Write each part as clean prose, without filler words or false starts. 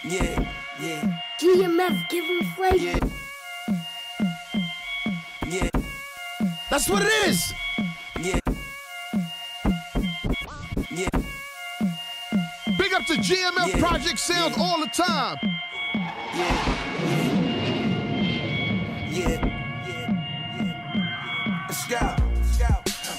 Yeah. GMF, give him flavor. Yeah. That's what it is. Yeah. Big up to GMF Project Sounds all the time. Yeah. Scout.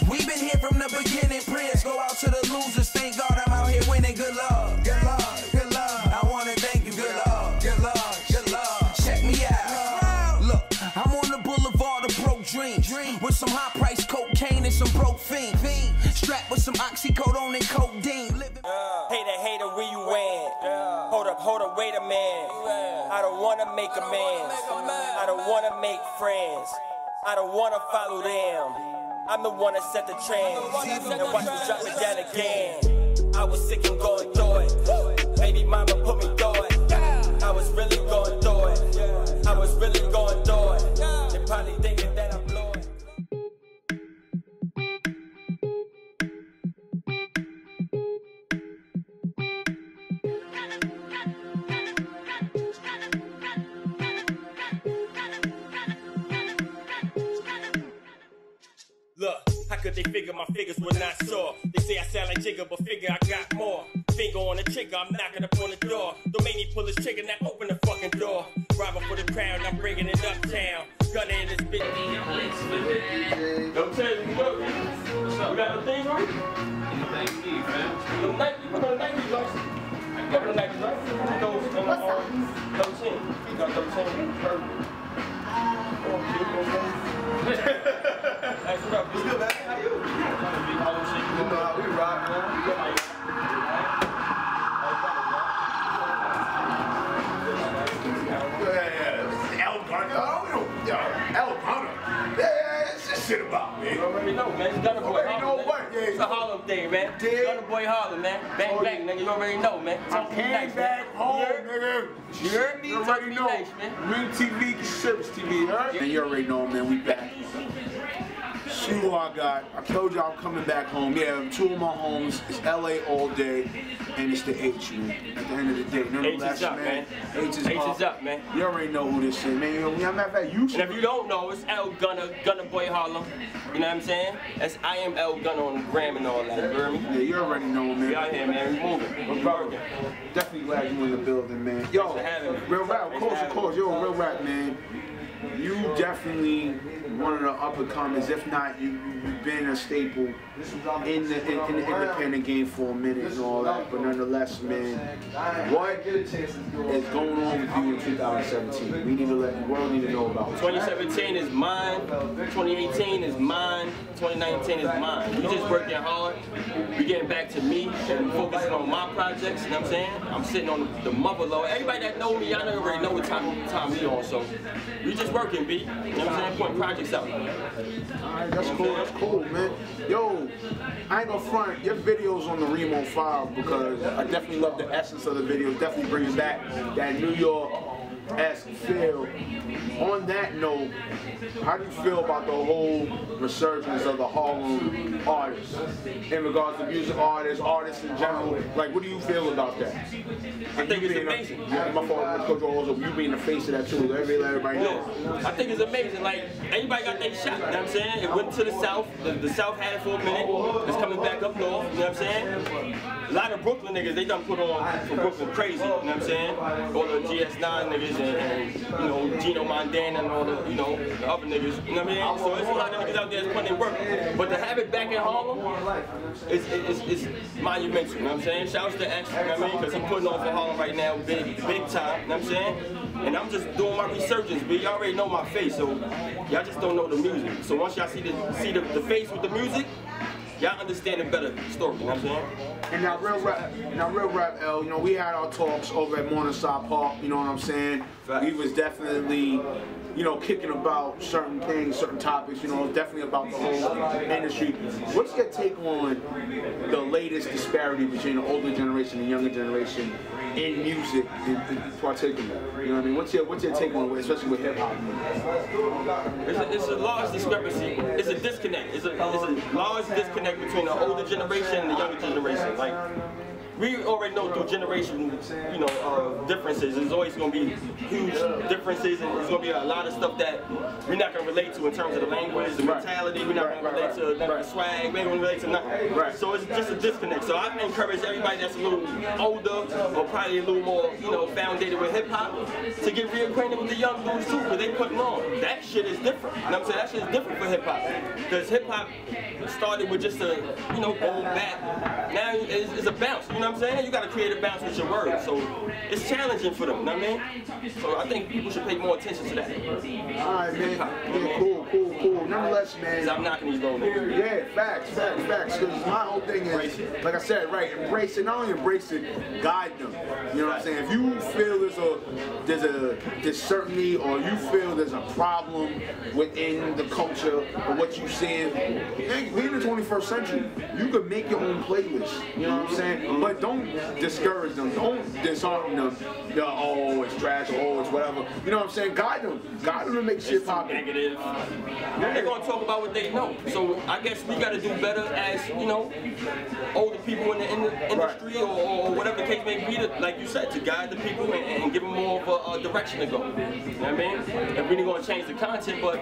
We been here from the beginning. Prayers go out to the losers. Thank God I'm out here winning. Good love. Good love. Good love. I wanna thank you. Good love. Good love. Good love. Check me out. Look, I'm on the boulevard of broke dreams. With some high price cocaine and some broke fiends. Strapped with some oxycodone and codeine. Hater, where you at? Hold up, wait a minute. I don't wanna make amends. I don't wanna make friends. I don't wanna follow them. I'm the one that set the trend. And watch me drop it down again. I was sick and going through it. Baby mama put me through it. I was really going through it. I was really going through it. They probably thinking that I'm blowing. Look, how could they figure my figures were not sure? They say I sound like Jigga, but figure I got more. Finger on the trigger, I'm knocking up on the door. Don't make me pull this trigger, now open the fucking door. Robbing for the crown, I'm bringing it uptown. Gunner in this bitch. Don't tell you, look. What's up? You got the thing right? Anything you need, man. The Nike, you put on the Nike license. You got the Nike license. Those, What's up? 13. You got 13. Perfect. Hey, what up? What's good, man? How you? You know how we rock, man. El Gunner. El Gunner. Yeah, it's this shit about me. You already know, man. It's Gunner Boy Harlem. You know what? Yeah, it's a Harlem thing, man. Gunner Boy Harlem, man. Bang, bang, nigga. You already know, man. I came back home, nigga. You heard me? You already know. Nice, man. Ring TV, Service TV, you heard? And you already know, man. We back. See who I got. I told you I'm coming back home. Yeah, two of my homes. It's LA all day, and it's the H, man. At the end of the day, none H of is up, man. H is up, man. You already know who this is, man. Matter of fact, you should. And if you don't know, it's El Gunner, Gunner Boy Harlem. You know what I'm saying? That's I am El Gunner on the gram and all that. You heard me? Yeah, you already know, man. We out here, man. We moving. We're working. Definitely glad you in the building, man. Yo, real rap, of course. Yo, real rap, man. You definitely one of the up and comers, if not you've been a staple in the independent game for a minute and all that. But nonetheless, man, what is going on with you in 2017? We need to let the world need to know about it. 2017 is mine. 2018 is mine. 2019 is mine. We just working hard. We getting back to me and focusing on my projects. You know what I'm saying? I'm sitting on the mother load. Everybody that know me, y'all already know what time we on. So we just working, B. You know what I'm saying? Putting projects out. Alright, that's cool, man. Yo, I ain't gonna front, your videos on the REEM on file because I definitely love the essence of the videos, definitely bringing back that New York-esque feel. On that note, how do you feel about the whole resurgence of the Harlem artists in regards to music artists in general? Like, what do you feel about that? I think it's amazing. My fault, Coach also, you being the face of that too. Everybody knows. I think it's amazing. Like, everybody got their shot. You know what I'm saying? It went to the South. The South had it for a minute. It's coming back up north. You know what I'm saying? A lot of Brooklyn niggas, they done put on for Brooklyn crazy. You know what I'm saying? All the GS9 niggas and you know, Gino Mondana and all the, you know, the other niggas. You know what I mean? So there's a lot of niggas out there that's putting in work. But to have it back in Harlem, it's monumental. You know what I'm saying? Shouts to X, you know what I mean? Because he's putting on for Harlem right now, big time. You know what I'm saying? And I'm just doing my resurgence, but y'all already know my face, so y'all just don't know the music. So once y'all see the face with the music, y'all understand it better, the story, you know what I'm saying? And now real rap, L, you know, we had our talks over at Morningside Park, you know what I'm saying? We was definitely, you know, kicking about certain things, certain topics, you know, definitely about the whole industry. What's your take on the latest disparity between the older generation and younger generation in music in particular? You know what I mean? What's your take on it, especially with hip hop? It's a large discrepancy. It's a disconnect. It's a large disconnect between the older generation and the younger generation. Like, we already know through generation, you know, differences. There's always going to be huge differences, and there's going to be a lot of stuff that we're not going to relate to in terms of the language, the mentality. We're not going to relate to the swag. We ain't going to relate to nothing. So it's just a disconnect. So I encourage everybody that's a little older or probably a little more, you know, founded with hip hop to get reacquainted with the young dudes too, because they putting on. That shit is different. You know what I'm saying? That shit is different for hip hop, because hip hop started with just a, you know, old back. Now it's a bounce. You know what I'm saying? You got to create a bounce with your words. So it's challenging for them. You know what I mean? So I think people should pay more attention to that. All right, man. Yeah, cool. Nonetheless, man. I'm knocking these little niggas. Yeah, facts. Because my whole thing is, like I said, right, embrace it. Not only embrace it, guide them. You know what I'm saying? If you feel there's a uncertainty, or you feel there's a problem within the culture or what you're seeing, we in the 21st century. You can make your own playlist. You know what I'm saying? But don't discourage them. Don't dishearten them. Oh, it's trash, or oh, it's whatever. You know what I'm saying? Guide them to make shit pop. Negative. They're gonna talk about what they know. So I guess we gotta do better as, you know, older people in the industry, or whatever the case may be, to, like you said, to guide the people and give them more of a direction to go. You know what I mean? And we ain't gonna change the content, but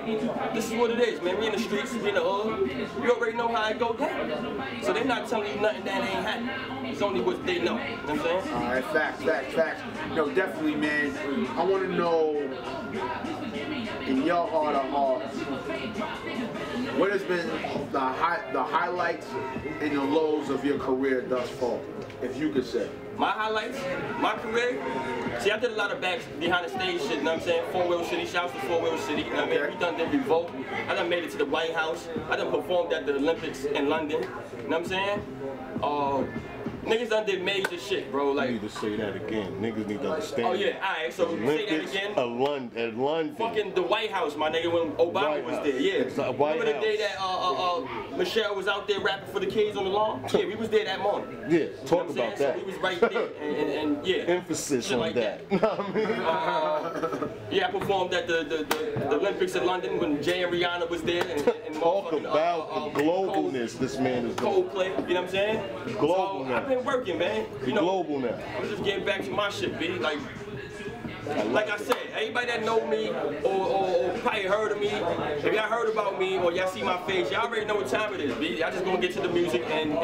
this is what it is, man. We in the streets, we in the hood. You already know how it go down. So they're not telling you nothing that ain't happening. It's only what they know. You know what I'm saying? All right, facts. No, definitely, man. I want to know, in your heart of hearts, what has been the highlights and the lows of your career thus far, if you could say? My highlights, my career. See, I did a lot of back behind the stage shit, you know what I'm saying? 4-Wheel City, shouts to 4-Wheel City, you know what I mean? We done did Revolt. I done made it to the White House. I done performed at the Olympics in London, you know what I'm saying? Niggas done did major shit, bro. Like, you need to say that again. Niggas need to understand. Oh yeah, alright, so say that again. At London. Fucking the White House, my nigga, when Obama was there, yeah. Remember the day that Michelle was out there rapping for the kids on the lawn? Yeah, we was there that morning. Yeah, talk about that. So we was right there, and yeah. Emphasis on like that. Yeah, I performed at the Olympics in London when Jay and Rihanna was there. And talk about the globalness this man is doing. Coldplay, you know what I'm saying? Global so now. I've been working, man. You know, global now. I'm just getting back to my shit, B. Like I said, anybody that know me or probably heard of me, if y'all heard about me or y'all see my face, y'all already know what time it is, B. Y'all just gonna get to the music and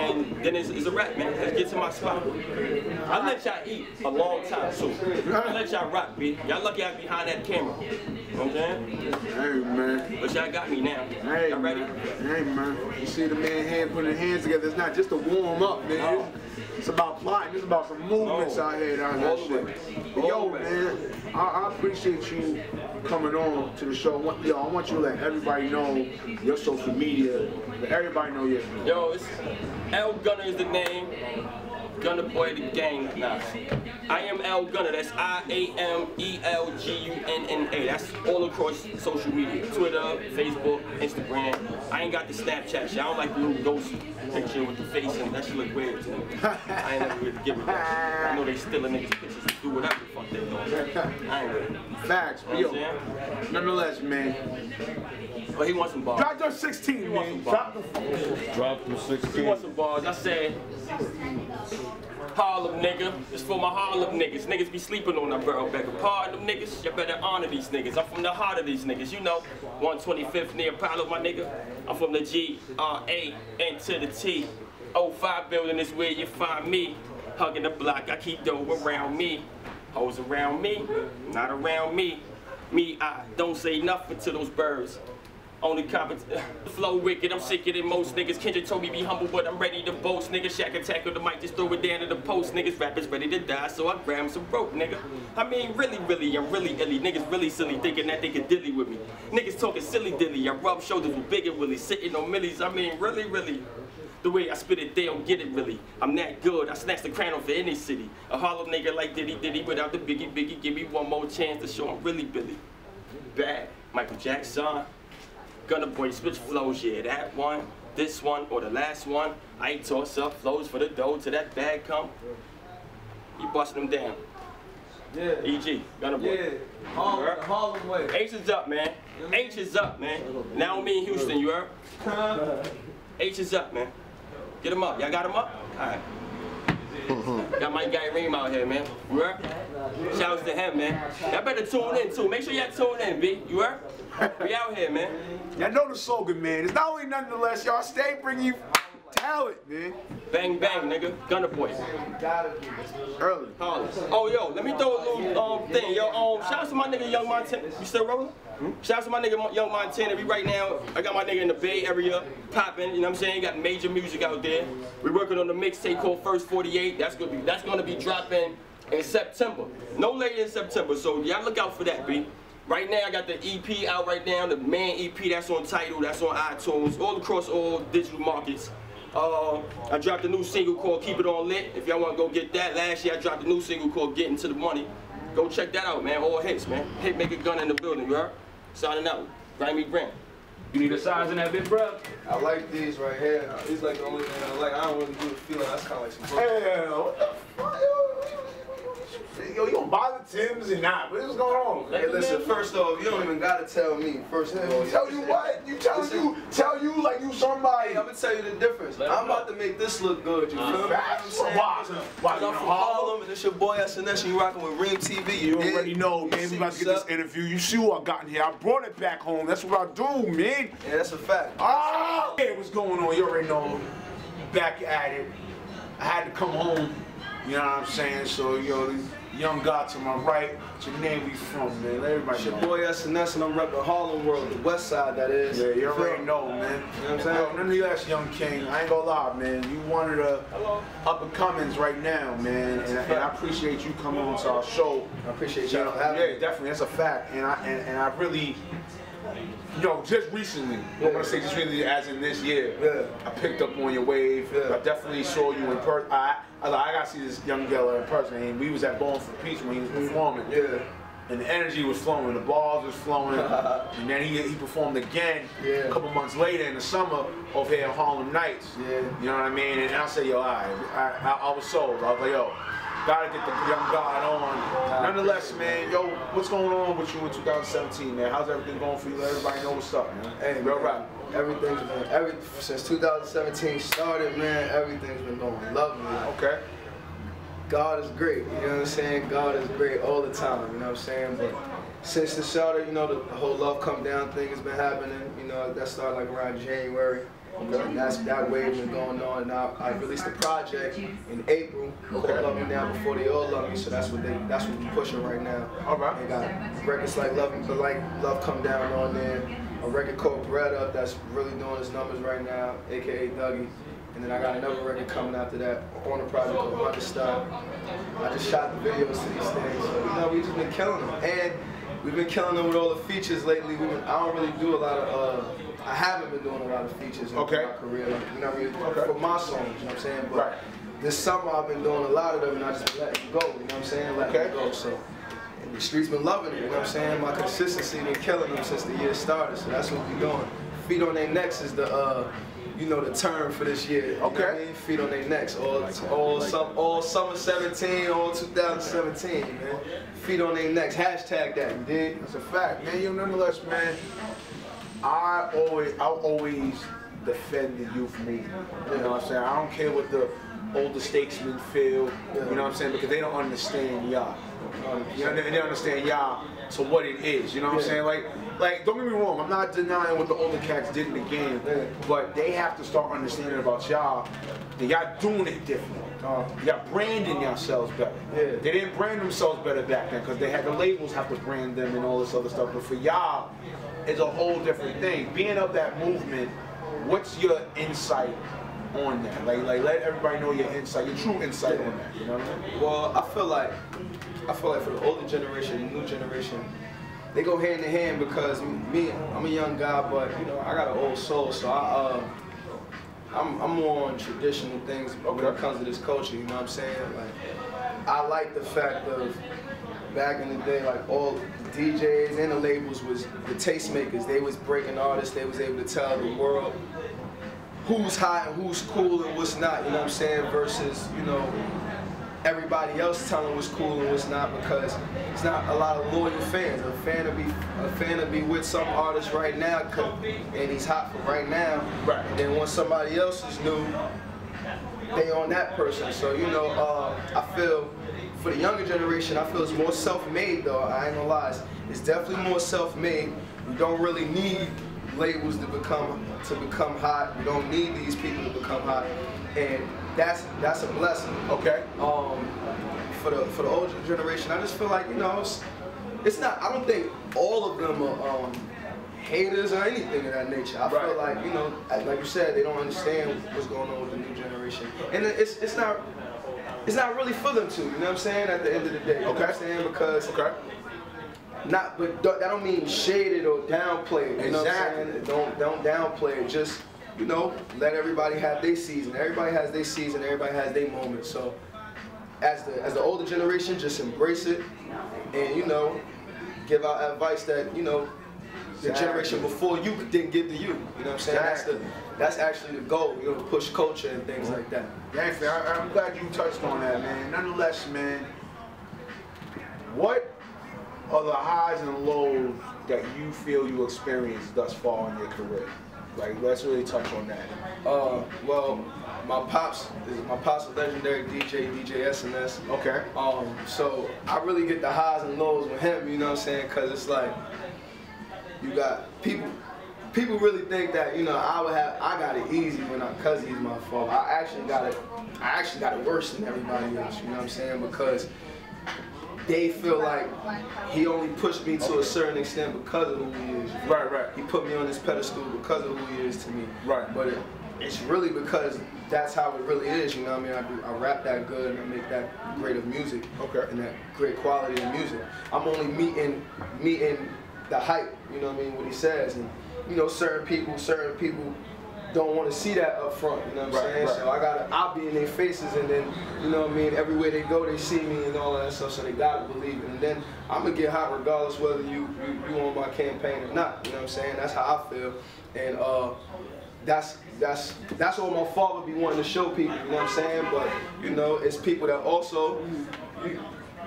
then it's a wrap, man. Let's get to my spot. I let y'all eat a long time, so I let y'all rock, B. Y'all lucky I'm behind that camera. You know what I'm saying? Hey, man. But y'all got me now. Hey, y'all ready? Hey, man. You see the man putting his hands together. It's not just to warm up, man. No. It's about plotting. It's about some movements out here down that shit. But yo, man, I appreciate you coming on to the show. Yo, I want you to let everybody know your social media. Let everybody know your. Yo, it's L Gunner is the name. Gunner Boy the gang. Nah. I am L Gunner. That's IAMELGUNNA. That's all across social media. Twitter, Facebook, Instagram. I ain't got the Snapchat shit. I don't like the little ghost picture with the face and that shit look weird to me. I ain't never really give it that. I know they stealing niggas' pictures to do whatever the fuck they doing. I ain't with it. Facts, you know yo. Nonetheless, man. But he wants some bars. Drop those 16, man. Drop them 16. He wants some bars. I said, Harlem nigga, it's for my Harlem niggas. Niggas be sleeping on that barrel back. Pardon them niggas, you better honor these niggas. I'm from the heart of these niggas, you know. 125th near Apollo, my nigga. I'm from the G-R-A-N to the T. 05 building is where you find me. Hugging the block, I keep dough around me. Hoes around me, not around me. Me, I don't say nothing to those birds. Only competition. Flow wicked, I'm sicker than most niggas. Kendrick told me be humble, but I'm ready to boast. Nigga, Shaq attack on the mic, just throw it down to the post. Niggas rappers ready to die, so I grab some rope, nigga. I mean, really, I'm really illy. Niggas really silly, thinking that they could dilly with me. Niggas talking silly dilly. I rub shoulders with bigger Willie, sitting on millies. I mean, really. The way I spit it, they don't get it really. I'm that good, I snatch the crown off any city. A Harlem nigga like Diddy without the biggie. Give me one more chance to show I'm really Billy. Bad, Michael Jackson. Gunna Boy switch flows, yeah, that one, this one, or the last one. I ain't toss up flows for the dough till that bag come. You busting them down. Yeah. E.G. Gunna Boy. Yeah. Harlem way. H is up, man. H is up, man. Now me in Houston, you heard? H is up, man. Get him up. Y'all got him up? All right. Got my guy REEM out here, man. You heard? Shouts to him, man. Y'all better tune in too. Make sure y'all tune in, B. You heard? We out here, man. Y'all know the slogan, man. It's not only nonetheless, y'all stay bringing you talent, man. Bang, bang, nigga. Gunner Boy. Early. Oh, yo, let me throw a little thing. Yo, shout out to my nigga Young Montana. You still rolling? Shout out to my nigga Young Montana. We right now, I got my nigga in the Bay Area popping, you know what I'm saying? Got major music out there. We working on the mixtape called First 48. That's gonna be dropping in September. No later in September, so y'all look out for that, B. Right now, I got the EP out right now, the main EP that's on Tidal, that's on iTunes, all across all digital markets. I dropped a new single called Keep It On Lit. If y'all want to go get that, last year I dropped a new single called Getting to the Money. Go check that out, man. All hits, man. Hit Make It Gun in the building, you heard? Signing out. Grimy Brand. You need a size in that bit, bro? I like these right here. These like the only thing I like. I don't really do the feeling. That's kind of like some. Hey, what the fuck, yo, you don't buy the Timbs and not. What's going on? Hey, listen. First off, you don't even gotta tell me. First of all, Tell you what? Tell you like you somebody. Hey, I'm gonna tell you the difference. I'm about to make this look good. You feel me? You know what I'm saying? Why? I'm from Harlem, and it's your boy SNS, and you rocking with REEM TV. You already know, man. We about to get this interview. You see what I got in here. I brought it back home. That's what I do, man. Yeah, that's a fact. Ah! Hey, what's going on? You already know. Back at it. I had to come home. You know what I'm saying? So, yo, young guy to my right. What's your name? We from, man? Let everybody It's your know. boy SNS, and I'm repping Harlem World, the west side, that is. Yeah, you already know, man. You know what I'm saying? Yo, none of you that's Young King. I ain't gonna lie, man. You one of the up-and-comings right now, man. And I appreciate you coming on to our show. I appreciate You y'all know, for having yeah, me. definitely. That's a fact. And I really, you know, just recently, I'm gonna say just recently, as in this year, Yeah. I picked up on your wave. Yeah. I definitely saw you in person. I gotta see this young girl in person. And we was at Bowling for Peace when he was performing. Yeah. And the energy was flowing, the balls was flowing, and then he performed again a couple months later in the summer over here at Harlem Nights. Yeah. You know what I mean? And I said, yo, I was sold. I was like, yo, gotta get the young god on. Nonetheless, man, yo, what's going on with you in 2017, man? How's everything going for you? Let everybody know what's up, man. Hey, real man, rap. Everything's been, since 2017 started, man, everything's been going lovely. Okay. God is great, you know what I'm saying? God is great all the time, you know what I'm saying? But since the started, you know, the whole Love Come Down thing has been happening, you know, that started like around January. And that wave been going on. Now I released a project in April called Love Me Now Before They All Love Me, so that's what we're pushing right now. All right. They got records like Love Come Down on there, a record called Bread Up that's really doing its numbers right now, aka Dougie. And then I got another record coming after that on a project called Understar. I just shot the videos to these things. So, you know, we just been killing them. And we've been killing them with all the features lately. I don't really do a lot of, I haven't been doing a lot of features in my career. You know what I mean? For my songs, you know what I'm saying? But this summer I've been doing a lot of them and I just let it go, you know what I'm saying? Let it go. So and the streets been loving it, you know what I'm saying? My consistency been killing them since the year started. So that's what we're doing. Feet on their necks is the you know, the term for this year. You know what I mean? Feet on their necks. All summer 17, all 2017, man. Feet on their necks. Hashtag that, you dig? That's a fact, man. You nonetheless, man. I'll always defend the youth movement. You know what I'm saying? I don't care what the older statesmen feel. You know what I'm saying? Because they don't understand y'all. You know, they don't understand y'all to what it is. You know what I'm saying? Like, don't get me wrong. I'm not denying what the older cats did in the game, but they have to start understanding about y'all. That y'all doing it different. Y'all branding yourselves better. They didn't brand themselves better back then because they had the labels have to brand them and all this other stuff. But for y'all, it's a whole different thing. Being of that movement, what's your insight on that? Like let everybody know your insight, your true insight on that. You know what I mean? Well, I feel like for the older generation, the new generation, they go hand in hand because me, I'm a young guy, but you know, I got an old soul, so I'm more on traditional things when it comes to this culture. You know what I'm saying? Like, I like the fact of back in the day, like all the DJs and the labels was the tastemakers. They was breaking artists. They was able to tell the world who's hot and who's cool and what's not. You know what I'm saying? Versus, you know, everybody else telling what's cool and what's not, because it's not a lot of loyal fans. A fan to be with some artist right now, and he's hot for right now. And then once somebody else is new, they on that person. So, you know, I feel for the younger generation, I feel it's more self-made though. I ain't gonna lie. It's definitely more self-made. You don't really need labels to become hot. You don't need these people to become hot. And that's a blessing. Okay. For the older generation, I just feel like, you know, it's not, I don't think all of them are haters or anything of that nature. I feel like, you know, like you said, they don't understand what's going on with the new generation. And it's not really for them to, you know what I'm saying, at the end of the day. You know what I'm saying? Because but that don't mean shade it or downplay it. You know what I'm saying? Don't downplay it. Just, you know, let everybody have their season. Everybody has their season, everybody has their moment. So as the older generation, just embrace it and, you know, give out advice that, you know, the generation before you didn't give to you. You know what I'm saying? That's actually the goal, you know, to push culture and things like that. Yeah, I'm glad you touched on that, man. Nonetheless, man, what are the highs and lows that you feel you experienced thus far in your career? Like, let's really touch on that. Well, my pops a legendary DJ SNS. Okay. So I really get the highs and lows with him, you know what I'm saying? Cause it's like, you got people really think that, you know, I got it easy cause he's my father. I actually got it worse than everybody else, you know what I'm saying? Because they feel like he only pushed me to a certain extent because of who he is. Right. He put me on this pedestal because of who he is to me. Right. But it's really because that's how it really is, you know what I mean? I rap that good and I make that great of music. Okay. And that great quality of music. I'm only meeting the hype, you know what I mean, what he says. And, you know, certain people don't want to see that up front, you know what I'm saying? So I'll be in their faces, and then, you know what I mean, everywhere they go, they see me and all that stuff, so they gotta believe it. And then I'm gonna get hot regardless whether you on my campaign or not, you know what I'm saying? That's how I feel. And that's what my father be wanting to show people, you know what I'm saying? But, you know, it's people that also,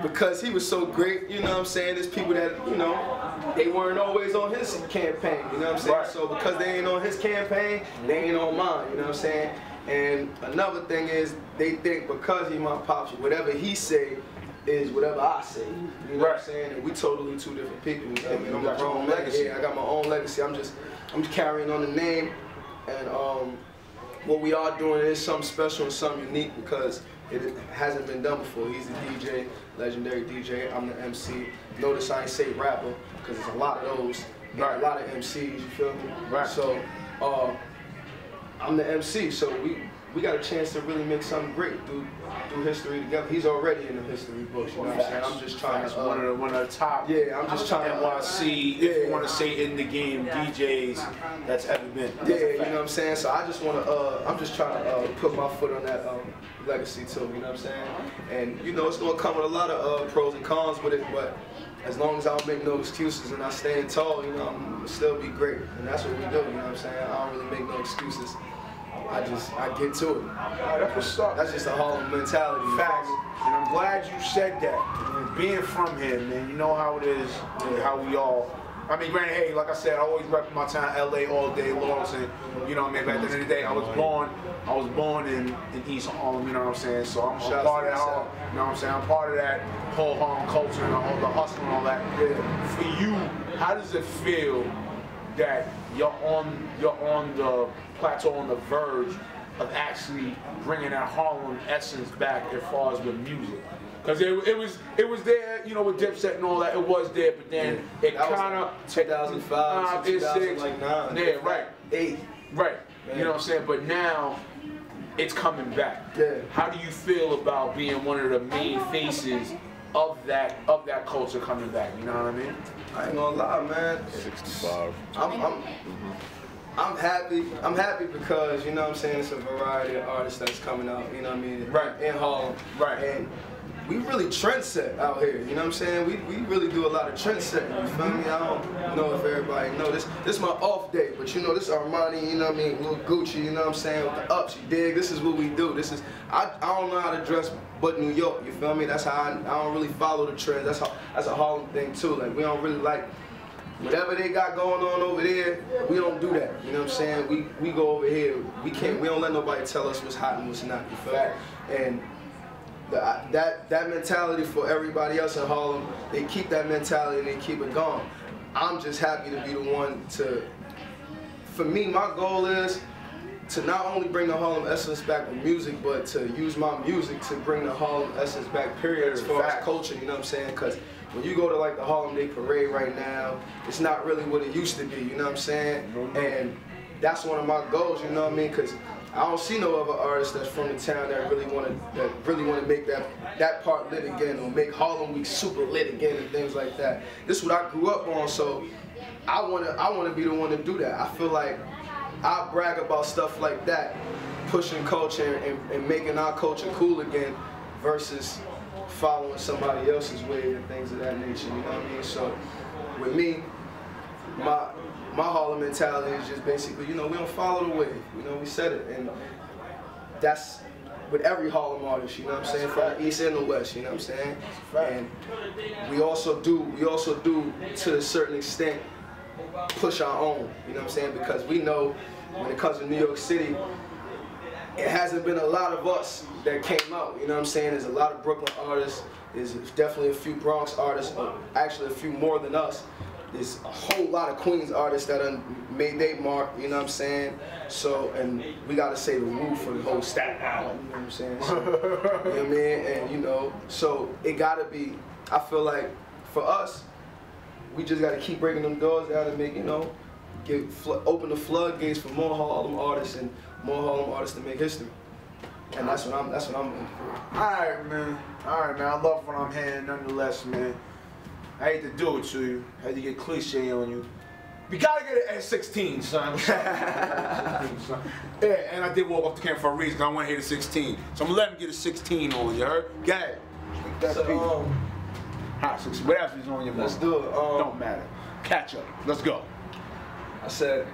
because he was so great, you know what I'm saying, there's people that, you know, they weren't always on his campaign, you know what I'm saying? So because they ain't on his campaign, they ain't on mine, you know what I'm saying? And another thing is, they think because he my pops, whatever he say is whatever I say, you know what I'm saying? And we totally two different people, you know what I mean? I'm a grown legacy. Yeah, I got my own legacy. I'm just carrying on the name, and what we are doing is something special and something unique because it hasn't been done before. He's the DJ, legendary DJ. I'm the MC. Notice I ain't say rapper because there's a lot of those. A lot of MCs, you feel me? So I'm the MC. So we got a chance to really make something great, do history together. He's already in the history books, you know what I'm saying? I'm just trying to one of the top. Yeah, I'm just trying to NYC, if you want to say in the game DJs that's ever been. Yeah, you know what I'm saying? So I just want to I'm just trying to put my foot on that legacy too, you know what I'm saying? And you know, it's gonna come with a lot of pros and cons with it, but as long as I don't make no excuses and I stand tall, you know, I'm gonna still be great. And that's what we do, you know what I'm saying? I don't really make no excuses. I get to it. That's what's up. That's just a Harlem mentality. Facts. And I'm glad you said that. Being from here, man, you know how it is, and how we all. I mean, granted, hey, like I said, I always rep my town, LA all day long, and you know what I mean. But at the end of the day, I was born in East Harlem, you know what I'm saying. So I'm part of that whole, you know what I'm saying. I'm part of that whole Harlem culture and all the hustle and all that. Yeah. For you, how does it feel that you're on the plateau, on the verge of actually bringing that Harlem essence back as far as with music? Because it was there, you know, with Dipset and all that. It was there, but then it kind of 2005, 2006, yeah, right, 8, right. Man. You know what I'm saying? But now it's coming back. Yeah. How do you feel about being one of the main faces of that culture coming back? You know what I mean? I ain't gonna lie, man. 65. I'm happy. I'm happy because, you know what I'm saying, it's a variety of artists that's coming out, you know what I mean, in Harlem. Right. And we really trendset out here, you know what I'm saying? We really do a lot of trendsetting, you feel me? I don't know if everybody know this. This is my off day, but you know, this Armani, you know what I mean, little Gucci, you know what I'm saying, with the ups, you dig? This is what we do. This is, I don't know how to dress but New York, you feel me? That's how I don't really follow the trends. That's a Harlem thing too. Like, we don't really like whatever they got going on over there, we don't do that. You know what I'm saying? We go over here. We don't let nobody tell us what's hot and what's not. You feel me? And that mentality for everybody else in Harlem, they keep that mentality and they keep it going. I'm just happy to be the one to. For me, my goal is to not only bring the Harlem essence back with music, but to use my music to bring the Harlem essence back, period, as far as culture, you know what I'm saying? Because when you go to like the Harlem Day Parade right now, it's not really what it used to be, you know what I'm saying? And that's one of my goals, you know what I mean? Because I don't see no other artists that's from the town that really want to make that part lit again, or make Harlem Week super lit again and things like that. This is what I grew up on, so I wanna be the one to do that. I feel like I brag about stuff like that, pushing culture and making our culture cool again, versus following somebody else's way and things of that nature. You know what I mean? So with me, my Harlem mentality is just basically, you know, we don't follow the wave. You know, we said it, and that's with every Harlem artist. You know what I'm saying? From the East and the West. You know what I'm saying? And we also do to a certain extent push our own. You know what I'm saying? Because we know when it comes to New York City, it hasn't been a lot of us that came out. You know what I'm saying? There's a lot of Brooklyn artists. There's definitely a few Bronx artists. Actually, a few more than us. There's a whole lot of Queens artists that made their mark, you know what I'm saying? So, and we gotta say the woo for the whole Staten Island, you know what I'm saying? So, you know what I mean? And you know, so it gotta be, I feel like for us, we just gotta keep breaking them doors down and make, you know, open the floodgates for more Harlem artists and more Harlem artists to make history. And that's what I'm looking for. Alright, man. Alright, man. I love what I'm hearing nonetheless, man. I hate to do it to you. I hate to get cliche on you. We gotta get it at 16, son. Yeah, and I did walk up the camera for a reason. I want to hit a 16. So I'm gonna let him get a 16 on, you heard? Go ahead. So, hot 16. What else is on your mind? Let's do it. Don't matter. Catch up. Let's go. I said,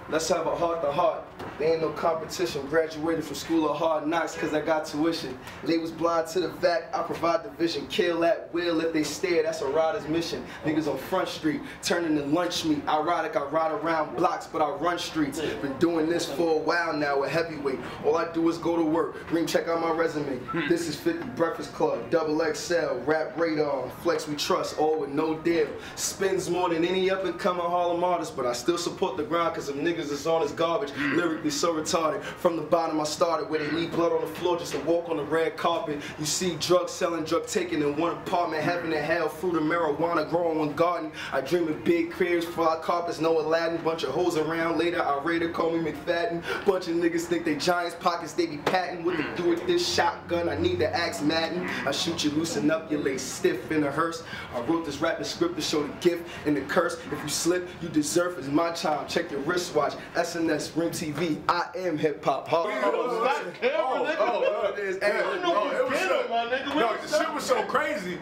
let's have a heart-to-heart. There ain't no competition. Graduated from school of hard knocks because I got tuition. They was blind to the fact, I provide the vision. Kill at will if they stare, that's a rider's mission. Niggas on Front Street, turning to lunch meat. Ironic, I ride around blocks, but I run streets. Been doing this for a while now, a heavyweight. All I do is go to work. REEM, check out my resume. This is 50 Breakfast Club, Double XL, Rap Radar, Flex We Trust, all with no deal. Spends more than any up-and-coming Harlem artist, but I still support the grind because them niggas is on his garbage. Lyrically so retarded. From the bottom I started, where they leave blood on the floor just to walk on the red carpet. You see drugs selling, drug taking in one apartment, heaven and hell, fruit and marijuana growing one garden. I dream of big cribs, fly carpets, no Aladdin, bunch of hoes around. Later I rate it, call me McFadden. Bunch of niggas think they giants, pockets they be patting. What to do with this shotgun? I need to ask Madden. I shoot you, loosen up, you lay stiff in a hearse. I wrote this rapping script to show the gift and the curse. If you slip, you deserve it. It's my time. Check your wristwatch. SNS, REEM TV. I am hip hop. The shit was so crazy.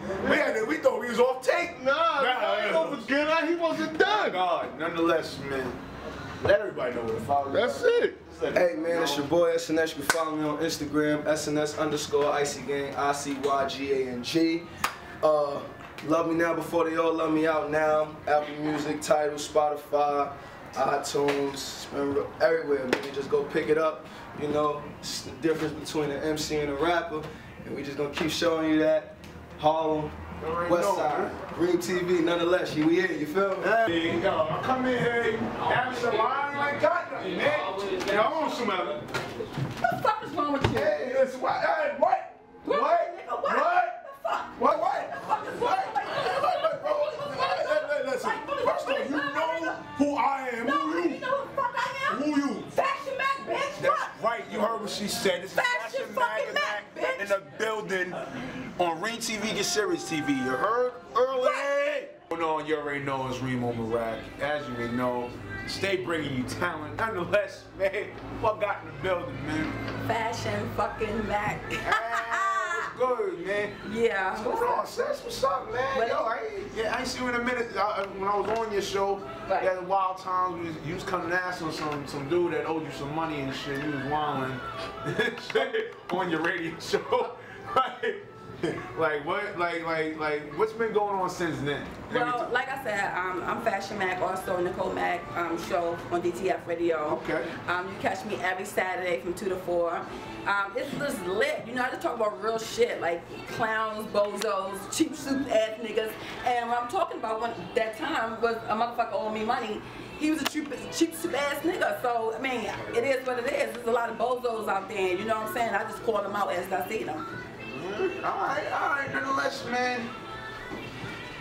We thought we was off tape. He wasn't done. God, nonetheless, man. Let everybody know where to follow. That's it. Hey man, it's your boy SNS. You can follow me on Instagram, SNS_IcyGang, ICYGANG. Love me now before they all love me out now. Apple Music, Tidal, Spotify, iTunes, everywhere, man. You just go pick it up. You know, it's the difference between an MC and a rapper, and we just gonna keep showing you that. Harlem, West Side, REEM TV, nonetheless, we here, you feel me? Hey, yo, I come in here, having the line like got nothing, man. Yo, I want some of it. What the fuck is wrong with you? Hey, listen, what? Hey, what? What? What? Listen, first of all, you know who I am. Who you? You know who the fuck I am? Who you? Fashion Mac, bitch. That's right, you heard what she said. This is Fashion Mac in the building on REEM TV, get Series TV. You heard? Early. Going on, you already know it's REEM on Marac. As you may know, stay bringing you talent. Nonetheless, man, what got in the building, man? Fashion fucking Mac. Good, man. Yeah. What's going on, sis? What's up, man? Yo, I ain't seen you in a minute. When I was on your show, right. That wild times, you was coming to ask on some dude that owed you some money and shit. You was wilding on your radio show. Right? Like what? Like what's been going on since then? Well, like I said, I'm Fashion Mac, also Nicole Mac show on DTF Radio. Okay. You catch me every Saturday from 2 to 4. It's just lit. You know, I just talk about real shit like clowns, bozos, cheap suit ass niggas. And what I'm talking about that time was a motherfucker owed me money. He was a cheap suit ass nigga. So I mean, it is what it is. There's a lot of bozos out there. You know what I'm saying? I just call them out as I see them. All right. Nonetheless, man.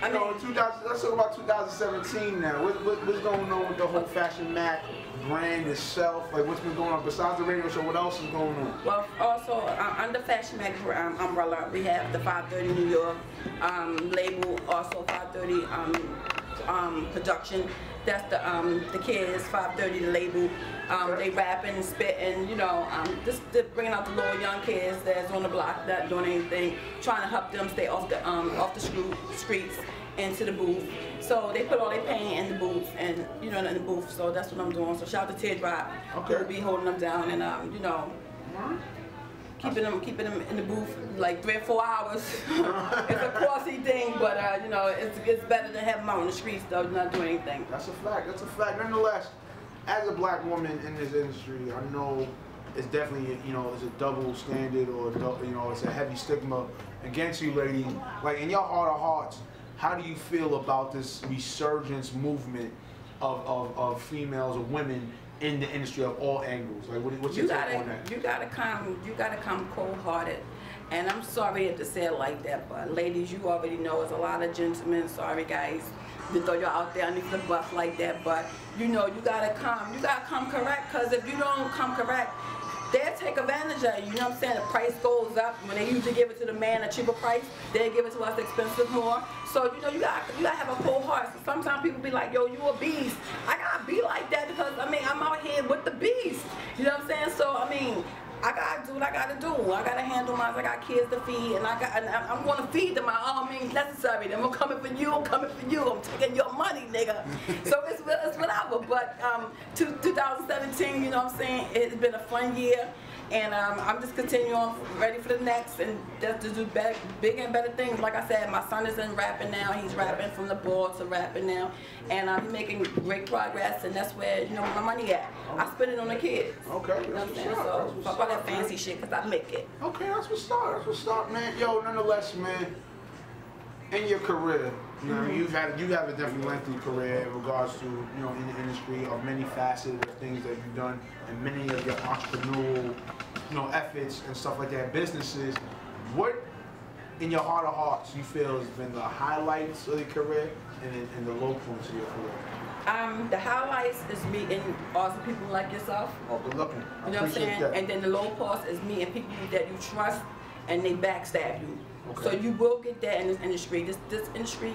I mean, let's talk about 2017 now. What's going on with the whole Fashion Mac brand itself? Like, what's been going on besides the radio show? What else is going on? well, also under Fashion Mac umbrella, we have the 530 New York label, also 530 production. That's the kids, 530 the label. They rapping, spitting, you know, just bringing out the little young kids that's on the block, not doing anything, trying to help them stay off the streets into the booth. So they put all their pain in the booth, and you know, in the booth. So that's what I'm doing. So shout out to Teardrop. Okay. We'll be holding them down, and you know, keeping them in the booth like 3 or 4 hours. It's a costly thing, but you know, it's better than have them out on the streets though, not doing anything. That's a fact. Nonetheless, as a black woman in this industry, I know it's definitely, you know, it's a double standard, or you know, it's a heavy stigma against you ladies. Like, in your heart of hearts, how do you feel about this resurgence movement of females or women in the industry of all angles? Like, what's your take on that? You gotta come cold-hearted. And I'm sorry to say it like that, but ladies, you already know there's a lot of gentlemen. Sorry, guys, to throw you out there underneath the bus like that. But you know, you gotta come correct. Cause if you don't come correct, they'll take advantage of you. You know what I'm saying? The price goes up. When they usually give it to the man a cheaper price, they give it to us expensive more. So you know, you gotta have a cold heart. So sometimes people be like, yo, you a beast. I gotta be like that because I mean, I'm out here with the beast. You know what I'm saying? So I mean, I gotta do what I gotta do. I gotta handle mine. I got kids to feed, and I'm gonna feed them by all means necessary. I'm coming for you. I'm coming for you. I'm taking your money, nigga. So it's whatever. But 2017, you know what I'm saying? It's been a fun year, and I'm just continuing on, ready for the next, and just to do bigger and better things. Like I said, my son is in rapping now. He's rapping from the ball to rapping now, and I'm making great progress, and that's where, you know, my money at. I spend it on the kids. Okay, You know what I'm saying? So fuck all that fancy shit, cause I make it. Okay, that's what's up, man. Yo, nonetheless, man, in your career, you know, you have a definitely lengthy career in regards to, you know, in the industry of many facets of things that you've done, and many of your entrepreneurial, you know, efforts and stuff like that, businesses. What, in your heart of hearts, you feel has been the highlights of your career and the low points of your career? The highlights is meeting awesome people like yourself. Oh, good looking. You know what I'm saying? And then the low parts is meeting people that you trust and they backstab you. Okay. So you will get that in this industry. This industry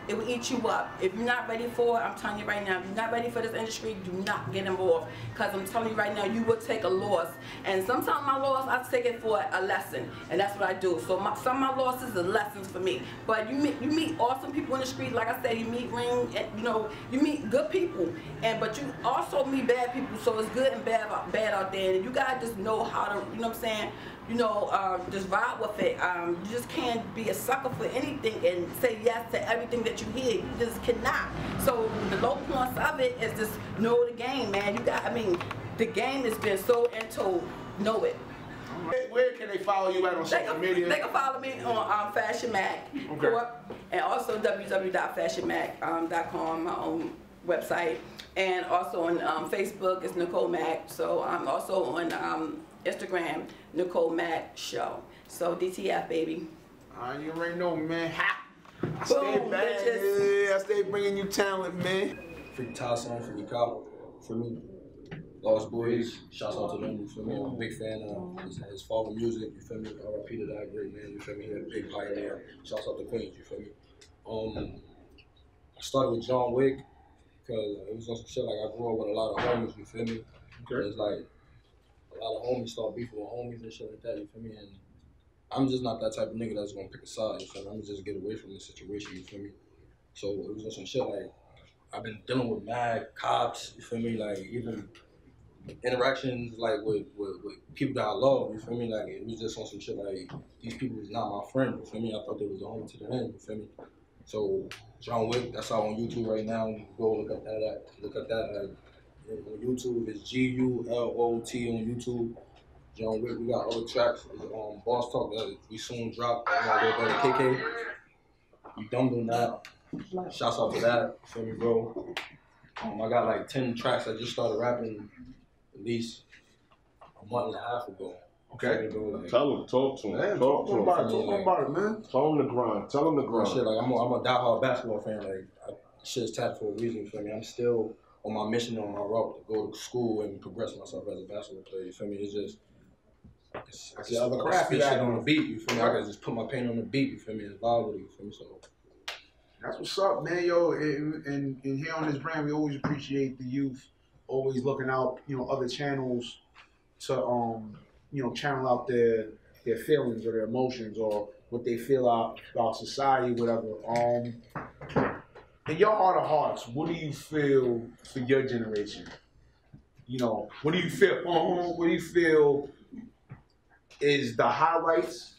it will eat you up. If you're not ready for it, I'm telling you right now, if you're not ready for this industry, do not get involved. Because I'm telling you right now, you will take a loss. And sometimes my loss, I take it for a lesson. And that's what I do. So some of my losses are lessons for me. But you meet awesome people in the street. Like I said, you meet REEM, you know, you meet good people. But you also meet bad people. So it's good and bad out there. And you got to just know how to, you know what I'm saying, you know, just ride with it. You just can't be a sucker for anything and say yes to everything that you hear. You just cannot. So the low points of it is just know the game, man. The game has been so into know it. Where can they follow you at on social media? They can follow me on Fashion Mac, and also www.fashionmac.com, my own website, and also on Facebook it's Nicole Mac. So I'm also on Instagram, Nicole Mac Show. So DTF, baby. You already know, man. Ha! I stay bringing you talent, man. Freak Ty song for me, Kyle. For me, Lost Boys. Shouts out to them. You feel me? I'm a big fan of his father music. You feel me? R.I.P. to that great man. You feel me? He's a big pioneer. Shouts out to Queens. You feel me? I started with John Wick because it was on some shit like I grew up with a lot of homies. You feel me? Okay. It's like a lot of homies start beefing with homies and shit like that. You feel me? And I'm just not that type of nigga that's gonna pick a side. You feel me? I'm gonna just get away from the situation. You feel me? So it was on some shit like I've been dealing with mad cops. You feel me? Like even interactions like with people that I love, you feel me? Like it was just on some shit like these people was not my friend, you feel me? I thought they was the home to the end, you feel me? So John Wick, that's out on YouTube right now. You can go look at that. On YouTube. It's GULOT on YouTube. John Wick. We got other tracks. Boss Talk that we soon drop. My little brother KK. You dumbed on that. Shouts out to that. Feel me, bro? I got like 10 tracks. I just started rapping at least a month and a half ago. Okay. Like, tell him, talk to him. Man, talk to him. Talk about it, man. Tell him the grind. Tell him the grind. Shit, like I'm a diehard basketball fan. Like shit's tapped for a reason. You feel me? I'm still on my mission, on my route to go to school and progress myself as a basketball player. You feel me? It's just I just spit shit on the beat. You feel me? I can just put my pain on the beat. You feel me? It's viable. You feel me? So that's what's up, man. Yo, and here on this brand, we always appreciate the youth, always looking out, other channels to channel out their feelings or their emotions or what they feel about society, whatever. In your heart of hearts, what do you feel for your generation? What do you feel? What do you feel is the highlights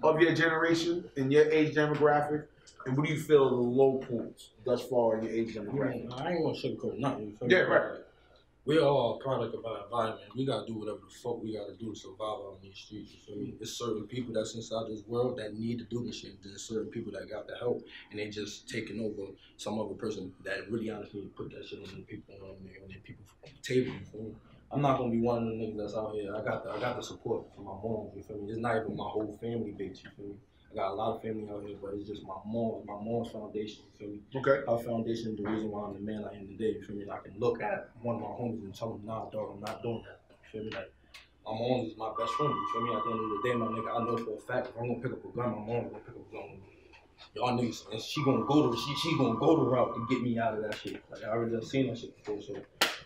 of your generation and your age demographic? And what do you feel are the low points thus far in your age demographic? I ain't gonna sugarcoat nothing. You feel Yeah, me? right. We're all a product of our environment. We gotta do whatever the fuck we gotta do to survive out in these streets. You feel me? There's certain people that's inside this world that need to do this shit. There's certain people that got the help and they just taking over some other person that really honestly put that shit on the people on their people's table. You feel me? I'm not gonna be one of the niggas that's out here. I got the support from my mom. You feel me? It's not even my whole family base. You feel me? I got a lot of family out here, but it's just my mom's foundation, you feel me? Okay. Her foundation is the reason why I'm the man I am today, you feel me? And I can look at one of my homies and tell him, nah, dog, I'm not doing that, you feel me? Like, my mom is my best friend, you feel me? At the end of the day, my nigga, I know for a fact, if I'm gonna pick up a gun, my mom's gonna pick up a gun with me. Y'all niggas, and she gonna go the route to get me out of that shit. Like, I already done seen that shit before, so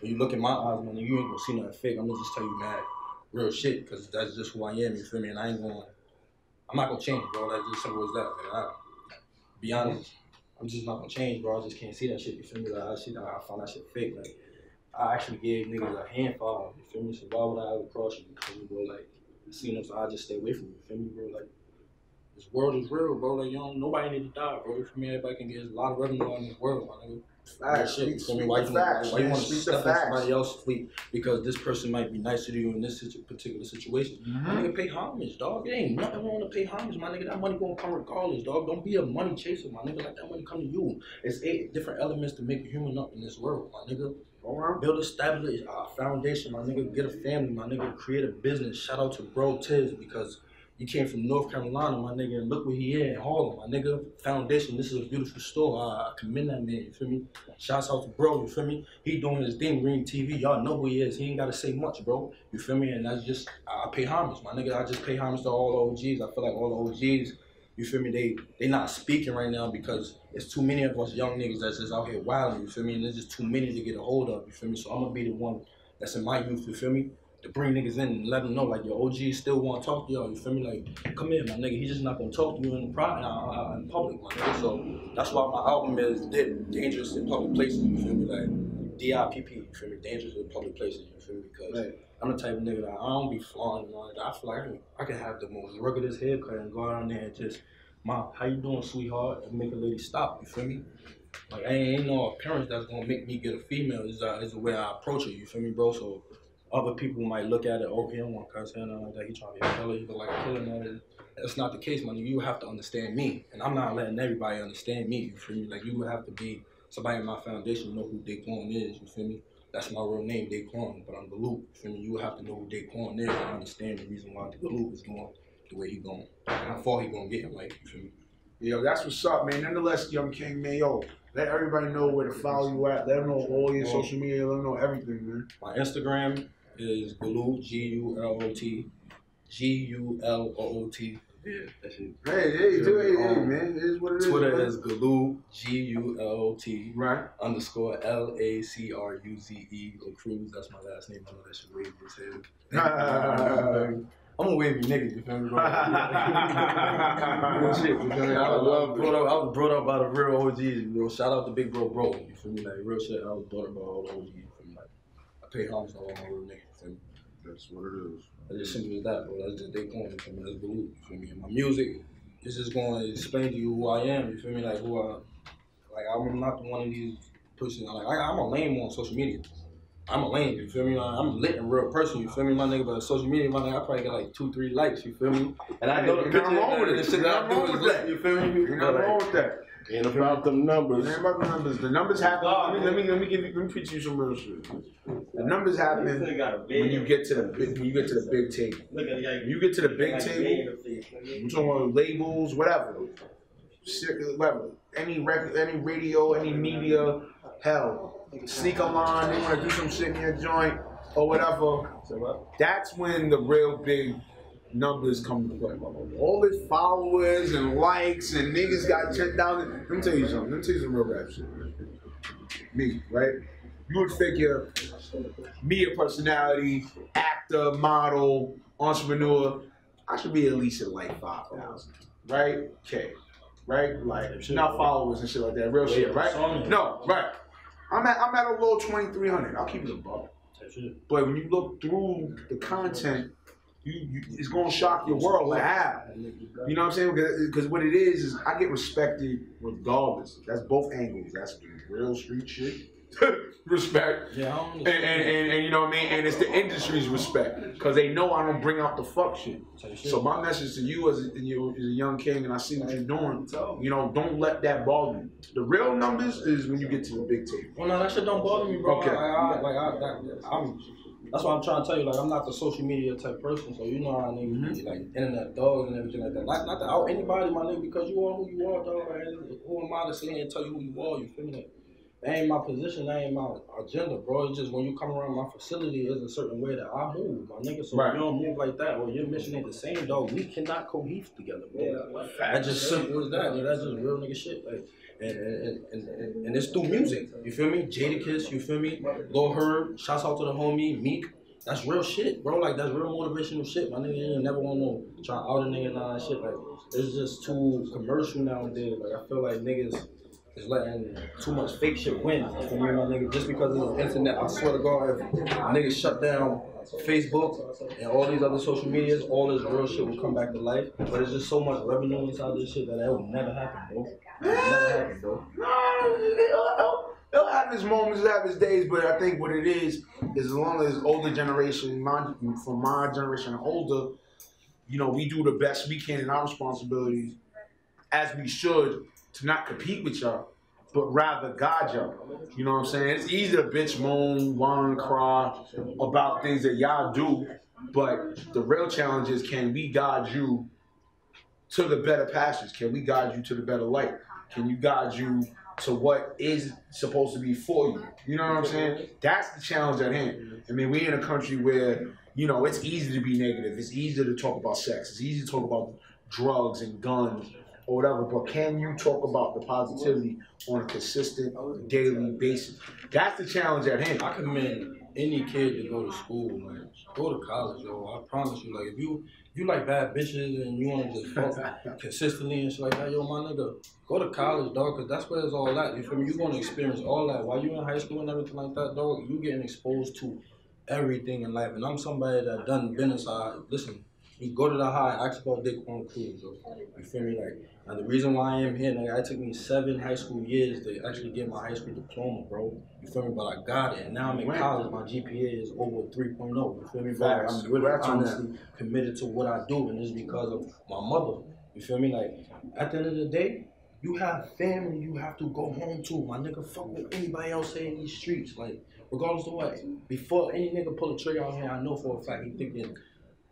when you look in my eyes, man, you ain't gonna see nothing fake. I'm gonna just tell you mad real shit, because that's just who I am, you feel me? And I'm not gonna change, bro. That's just simple as that. Man. Be honest, I'm just not gonna change, bro. I just can't see that shit. You feel me? Like I found that shit fake. Like I actually gave niggas a handful. You feel me? So why would I ever cross you? Because bro, like seeing them, so I just stay away from you. You feel me, bro? Like this world is real, bro. Like nobody need to die, bro. You feel me? Everybody can get a lot of revenue in this world, my nigga. Facts. Shit, you feel me? Why you want to step on somebody else's feet because this person might be nicer to you in this particular situation? My nigga, pay homage, dog. It ain't nothing wrong to pay homage, my nigga. That money gonna come regardless, dog. Don't be a money chaser, my nigga. Let that money come to you. It's 8 different elements to make a human up in this world, my nigga. Build a established foundation, my nigga. Get a family, my nigga. Create a business. Shout out to Bro Tiz because he came from North Carolina, my nigga, and look where he is in Harlem, my nigga. Foundation, this is a beautiful store. I commend that man, you feel me? Shouts out to Bro, you feel me? He doing his thing, REEM TV. Y'all know who he is. He ain't gotta say much, bro. You feel me? And that's just, I pay homage, my nigga. I just pay homage to all the OGs. I feel like all the OGs, you feel me? They not speaking right now because it's too many of us young niggas that's just out here wilding, you feel me? And there's just too many to get a hold of, you feel me? So I'm gonna be the one that's in my youth, you feel me? To bring niggas in and let them know, like, your OG still want to talk to y'all, you feel me? Like, come here, my nigga. He just not going to talk to you in public, my nigga. So that's why my album is Dangerous in Public Places, you feel me? Like, DIPP, you feel me? Dangerous in Public Places, you feel me? Because I'm the type of nigga that I don't be flaunting and all that. I feel like I can have the most ruggedest haircut and go out there and just, Mom, how you doing, sweetheart? And make a lady stop, you feel me? Like, ain't no appearance that's going to make me get a female. It's the way I approach it, you feel me, bro? So other people might look at it, oh, he don't want to cuss him like that. He trying to be a killer. He look like a killer, man. That's not the case, man. You have to understand me. And I'm not letting everybody understand me, you feel me? Like, you would have to be somebody in my foundation know who Daquan is, you feel me? That's my real name, Daquan, but I'm Galoop, you feel me? You would have to know who Daquan is and understand the reason why Galoop is going the way he going. And how far he going to get in life, you feel me? Yo, that's what's up, man. Nonetheless, Young King, man, yo, let everybody know where to follow you at. Let them know all your social media. Let them know everything, man. My Instagram is Galoot, G-U-L-O-T, G-U-L-O-O-T. Yeah, that shit. Hey, man. It is what it is. Twitter is Galoot, G-U-L-O-T, right? _ L-A-C-R-U-Z-E, Cruz. That's my last name. I know that shit wavy as hell. I'm a wavy nigga, you feel me, bro? Real shit, you feel me? I was brought up by the real OGs, you know. Shout out to Big Bro, you feel me? Like, real shit, I was brought up by all the OGs, you feel me? Like, pay homage to all my real niggas, you feel me? That's what it is. It's just simple as that, bro. That's just their point, you feel me? That's believe, you feel me? And my music is just going to explain to you who I am, you feel me? Like, I'm not one of these pushing, I'm a lame on social media. I'm a lame, you feel me? Like, I'm a lit and real person, you feel me, my nigga? But on social media, my nigga, I probably get like 2-3 likes, you feel me? And I know the picture and the shit that I do is lit, you feel me? You're not wrong with that. Ain't about them numbers. Ain't about the numbers. The numbers happen. Let me teach you some real shit. The numbers happen when you get to the big table. When you get to the big table, I'm talking about labels, whatever. Any record, any radio, any media, hell, sneaker line, they want to do some shit in your joint or whatever. That's when the real big numbers come to play. All his followers and likes and niggas got 10,000. Let me tell you something. Let me tell you some real rap shit. Me, right? You would figure me, a personality, actor, model, entrepreneur, I should be at least at like 5,000, right? Okay, right? Like not followers and shit like that. Real shit, right? No, right. I'm at a low 2,300. I'll keep it above. But when you look through the content, it's gonna shock your world like how. You know what I'm saying? Because what it is I get respected regardless. That's both angles. That's real street shit. Respect. Yeah, and you know what I mean? And it's the industry's respect. Because they know I don't bring out the fuck shit. So my message to you as a young king, and I see what you're doing, you know, don't let that bother you. The real numbers is when you get to the big table. Well, no, that shit don't bother me, bro. Okay. That's what I'm trying to tell you. Like, I'm not the social media type person, so you know how niggas like internet dogs and everything like that. Not to out anybody, my nigga, because you are who you are, dog. And who am I to sit here and tell you who you are? You feel me? Like, that ain't my position. That ain't my agenda, bro. It's just when you come around my facility, it's a certain way that I move, my nigga. So if you don't move like that, or your mission ain't the same, dog, we cannot cohesive together, bro. That's just simple as that. That's just real nigga shit. Like, and it's through music, you feel me? Jadakiss, you feel me? Lil Herb, shouts out to the homie, Meek. That's real shit, bro. Like, that's real motivational shit. My nigga ain't never want to try out a nigga and all that shit. Like, it's just too commercial nowadays. Like, I feel like niggas is letting too much fake shit win. You feel me, my nigga? Just because of the internet, I swear to God, if niggas shut down Facebook and all these other social medias, all this real shit will come back to life. But there's just so much revenue inside this shit that will never happen, bro. It'll never happen, bro. No, it'll have its moments, it'll have its days, but I think what it is as long as older generation, from my generation and older, you know, we do the best we can in our responsibilities, as we should, to not compete with y'all, but rather guide y'all. You know what I'm saying? It's easy to bitch, moan, whine, cry about things that y'all do, but the real challenge is, can we guide you to the better pastures? Can we guide you to the better light? Can you guide you to what is supposed to be for you? You know what I'm saying? That's the challenge at hand. I mean, we're in a country where, you know, it's easy to be negative. It's easy to talk about sex. It's easy to talk about drugs and guns or whatever, but can you talk about the positivity on a consistent daily basis? That's the challenge at hand. I commend any kid to go to school, man. Go to college, yo. I promise you. Like, if you like bad bitches and you want to just fuck consistently and shit like that, yo, my nigga, go to college, dog, because that's where it's all at. You feel me? You're going to experience all that. While you in high school and everything like that, dog, you getting exposed to everything in life. And I'm somebody that done been inside. Listen, you go to the high, ask about Dick on Cruise, yo. You feel me? Like, and the reason why I am here, nigga, it took me 7 high school years to actually get my high school diploma, bro. You feel me? But I got it. And now I'm in college. My GPA is over 3.0. You feel me, bro? I'm really honestly committed to what I do, and it's because of my mother. You feel me? Like, at the end of the day, you have family you have to go home to. My nigga, fuck what anybody else say in these streets. Like, regardless of what. Before any nigga pull a trigger out here, I know for a fact he thinking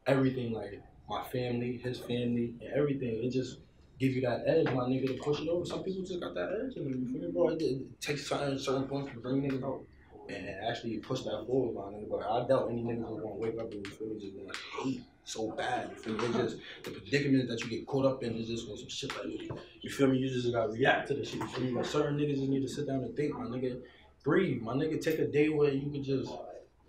everything, like my family, his family, and everything. It just give you that edge, my nigga, to push it over. Some people just got that edge in them, you feel me, bro? It takes certain points to bring niggas out and actually push that forward, my nigga. But I doubt any niggas are gonna wake up and, you feel me, just gonna hate so bad, you feel me? They just, the predicament that you get caught up in is just some shit like, you feel me? You just gotta react to the shit, you feel me? But certain niggas just need to sit down and think, my nigga. Breathe, my nigga. Take a day where you can just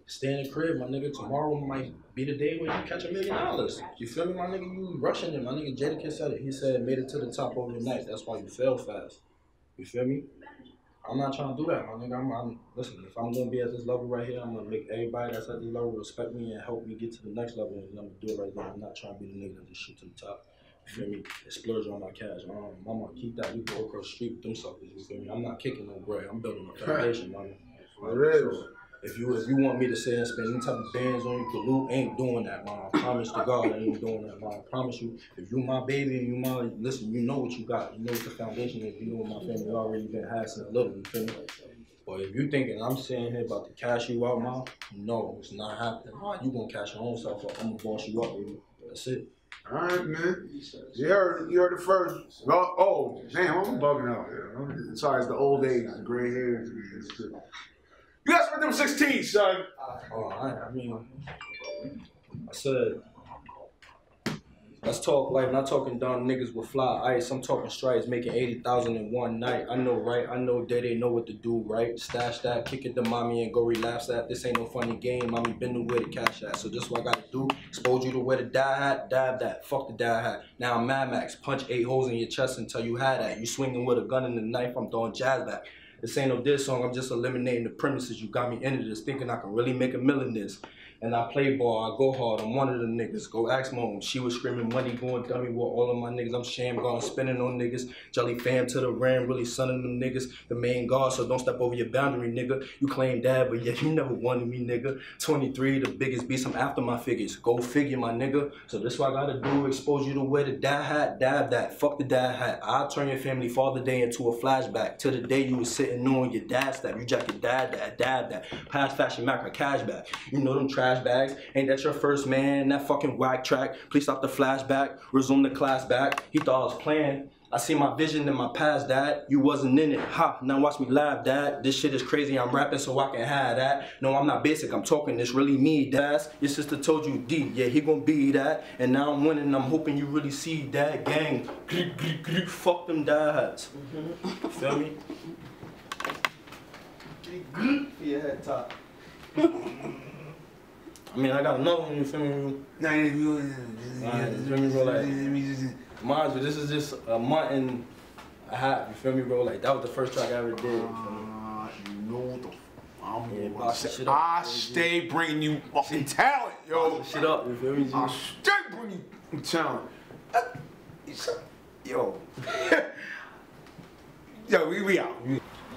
stay in the crib, my nigga. Tomorrow might be the day where you catch $1 million. You feel me, my nigga? You rushing it, my nigga. Jadakiss said it. He said, made it to the top overnight. That's why you fail fast. You feel me? I'm not trying to do that, my nigga. Listen, if I'm gonna be at this level right here, I'm gonna make everybody that's at this level respect me and help me get to the next level, and I'm gonna do it right there. I'm not trying to be the nigga that just shoot to the top. You feel me? And splurge on my cash. Mama, keep that. You go across the street with them suckers. You feel me? I'm not kicking no bread. I'm building a foundation, mama. So if you want me to sit and spend any type of bands on you, Galoo ain't doing that, man. I promise to God I ain't doing that, man. I promise you, if you my baby and you my, listen, you know what you got. You know what the foundation is. You know what my family already been had since little, you feel me? But if you thinking I'm sitting here about to cash you out, man, no, it's not happening. You gonna cash your own self up. I'm gonna boss you up, baby. That's it. All right, man. You heard it first. Oh, damn, I'm bugging out here. Sorry, it's the old age, the gray hairs. You guys with them 16, son. Oh, I mean, I said, let's talk like not talking dumb niggas with fly ice. I'm talking stripes making 80,000 in one night. I know, right? I know they know what to do, right? Stash that, kick it to mommy and go relapse that. This ain't no funny game. Mommy been to where the cash at. So this what I gotta do. Expose you to where the die hat, dab that. Fuck the die hat. Now I'm Mad Max. Punch 8 holes in your chest until you had that. You swinging with a gun and a knife. I'm throwing jazz back. This ain't no diss song, I'm just eliminating the premises. You got me into this, thinking I can really make a million this. And I play ball, I go hard, I'm one of the niggas. Go ask mom, she was screaming money, going dummy with all of my niggas. I'm sham gone, spinning on niggas. Jelly fam to the ram, really sunning them niggas. The main guard, so don't step over your boundary, nigga. You claim dad, but yeah, you never wanted me, nigga. 23, the biggest beast, I'm after my figures. Go figure, my nigga. So this what I gotta do, expose you to where the dad hat, dab that. Fuck the dad hat. I'll turn your family Father Day into a flashback. To the day you was sitting on your dad's step. You jack your dad that, dab that. Past fashion, macro cash back. You know them trash bags. Ain't that your first man? That fucking whack track. Please stop the flashback. Resume the class back. He thought I was playing. I see my vision in my past, dad. You wasn't in it. Ha, now watch me laugh, dad. This shit is crazy. I'm rapping so I can have that. No, I'm not basic. I'm talking this really me, dad. Your sister told you D. Yeah, he gon' be that. And now I'm winning. I'm hoping you really see that gang. Fuck them dads. Feel me? For your head top. I mean, I got another one, you feel me? Nah, you feel me, bro? Like, mind you, this is just a month and a half, you feel me, bro? Like, that was the first track I ever did. You know I stay bringing you fucking talent, yo. Shit up, you feel me, G? I stay bringing you talent. Yo. Yo, we out.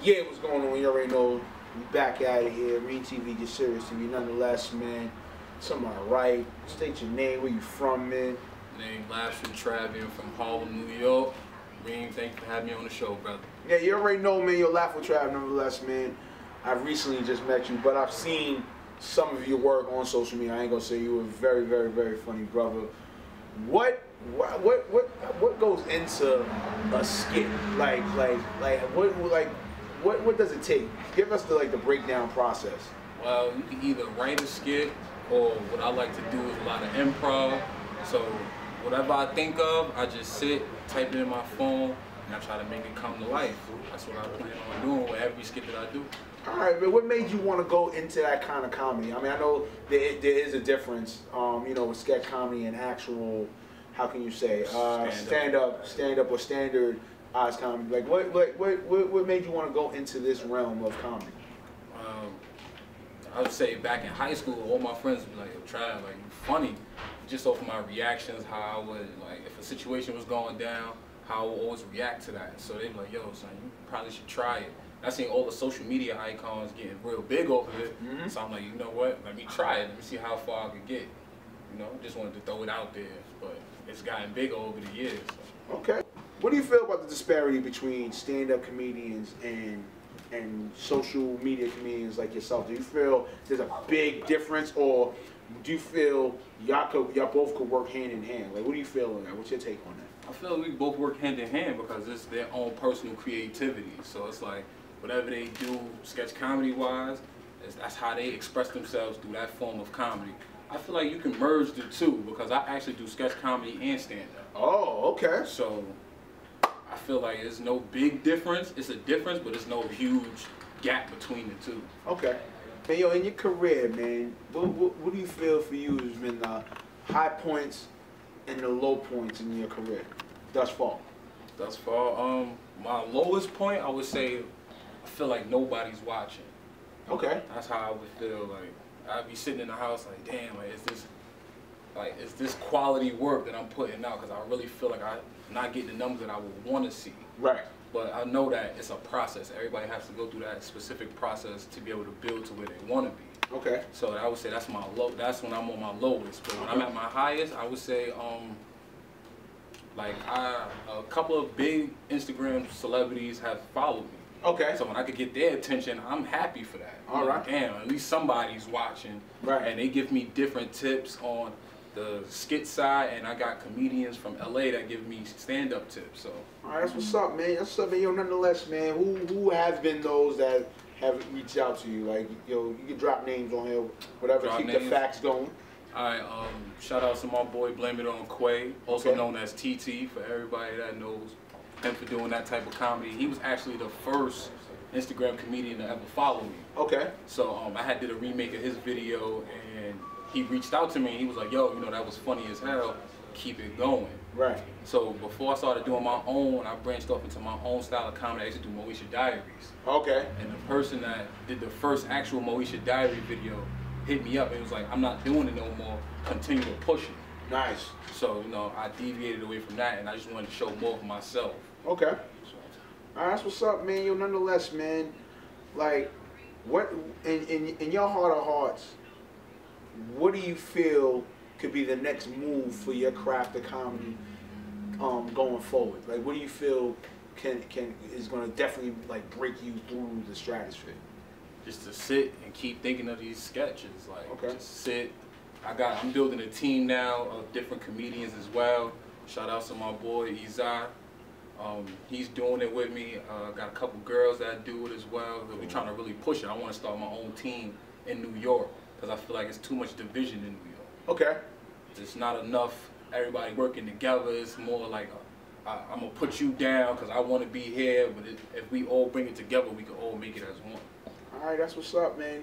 Yeah, what's going on? You already know. We back out of here. REEM TV, get serious TV. Nonetheless, man. Somebody right. State your name. Where you from, man? Name Lashford Travian from Harlem, New York. REEM, thank you for having me on the show, brother. Yeah, you already know, man. You're Lashford Trav, nonetheless, man. I've recently just met you, but I've seen some of your work on social media. I ain't gonna say you were a very, very, very funny brother. What goes into a skit? What does it take? Give us the breakdown process. Well, you can either write a skit, or what I like to do is a lot of improv. So whatever I think of, I just sit, type it in my phone, and I try to make it come to life. That's what I plan on doing with every skit that I do. All right, but what made you want to go into that kind of comedy? I mean, I know there is a difference, with sketch comedy and actual, how can you say, stand up or standard comedy. Like, what made you want to go into this realm of comedy? I would say back in high school, all my friends would be like, yo, Trav, like, you funny. Just off of my reactions, how I would, like, if a situation was going down, how I would always react to that. So they'd be like, yo, son, you probably should try it. I seen all the social media icons getting real big off of it. So I'm like, you know what, let me try it. Let me see how far I could get. Just wanted to throw it out there. But it's gotten bigger over the years. So. Okay. What do you feel about the disparity between stand-up comedians and social media comedians like yourself? Do you feel there's a big difference, or do you feel y'all both could work hand in hand? Like, what do you feel on that? What's your take on that? I feel we both work hand in hand because it's their own personal creativity. So it's like whatever they do sketch comedy wise, that's how they express themselves through that form of comedy. I feel like you can merge the two because I actually do sketch comedy and stand-up. Oh, okay. So I feel like there's no big difference. It's a difference, but there's no huge gap between the two. Okay. And yo, in your career, man, what do you feel for you has been the high points and the low points in your career thus far? Thus far, my lowest point, I would say I feel like nobody's watching. Okay. That's how I would feel. Like I'd be sitting in the house like, damn, like is this quality work that I'm putting out? Because I really feel like I'm not getting the numbers that I would want to see. Right. But I know that it's a process. Everybody has to go through that specific process to be able to build to where they want to be. Okay. So I would say that's my low. That's when I'm on my lowest. But when I'm at my highest, I would say like a couple of big Instagram celebrities have followed me. Okay. So when I could get their attention, I'm happy for that. All right. Damn, at least somebody's watching. Right. And they give me different tips on the skit side, and I got comedians from LA that give me stand-up tips. So. All right, that's what's up, man. That's what's up, man. Yo, nonetheless, man, who has been those that have reached out to you? Like, yo, you can drop names on here, whatever, keep the facts going. All right, shout out to my boy, Blame It On Quay, also known as TT for everybody that knows him for doing that type of comedy. He was actually the first Instagram comedian to ever follow me. Okay. So I did a remake of his video, and he reached out to me and he was like, yo, you know, that was funny as hell, keep it going. Right. So before I started doing my own, I branched off into my own style of comedy. I used to do Moesha Diaries. Okay. And the person that did the first actual Moesha Diary video hit me up and was like, I'm not doing it no more, continue to push it. Nice. So, you know, I deviated away from that and I just wanted to show more of myself. Okay. So. All right, that's what's up, man. Yo, nonetheless, man, like, what, in your heart of hearts, what do you feel could be the next move for your craft of comedy going forward? Like, what do you feel is going to definitely like break you through the stratosphere? Just to sit and keep thinking of these sketches. Like, just sit. I'm building a team now of different comedians as well. Shout out to my boy Izai. He's doing it with me. Got a couple girls that do it as well. We're trying to really push it. I want to start my own team in New York because I feel like it's too much division in New York. Okay. It's not enough everybody working together. It's more like I'm going to put you down because I want to be here, but if we all bring it together, we can all make it as one. All right, that's what's up, man.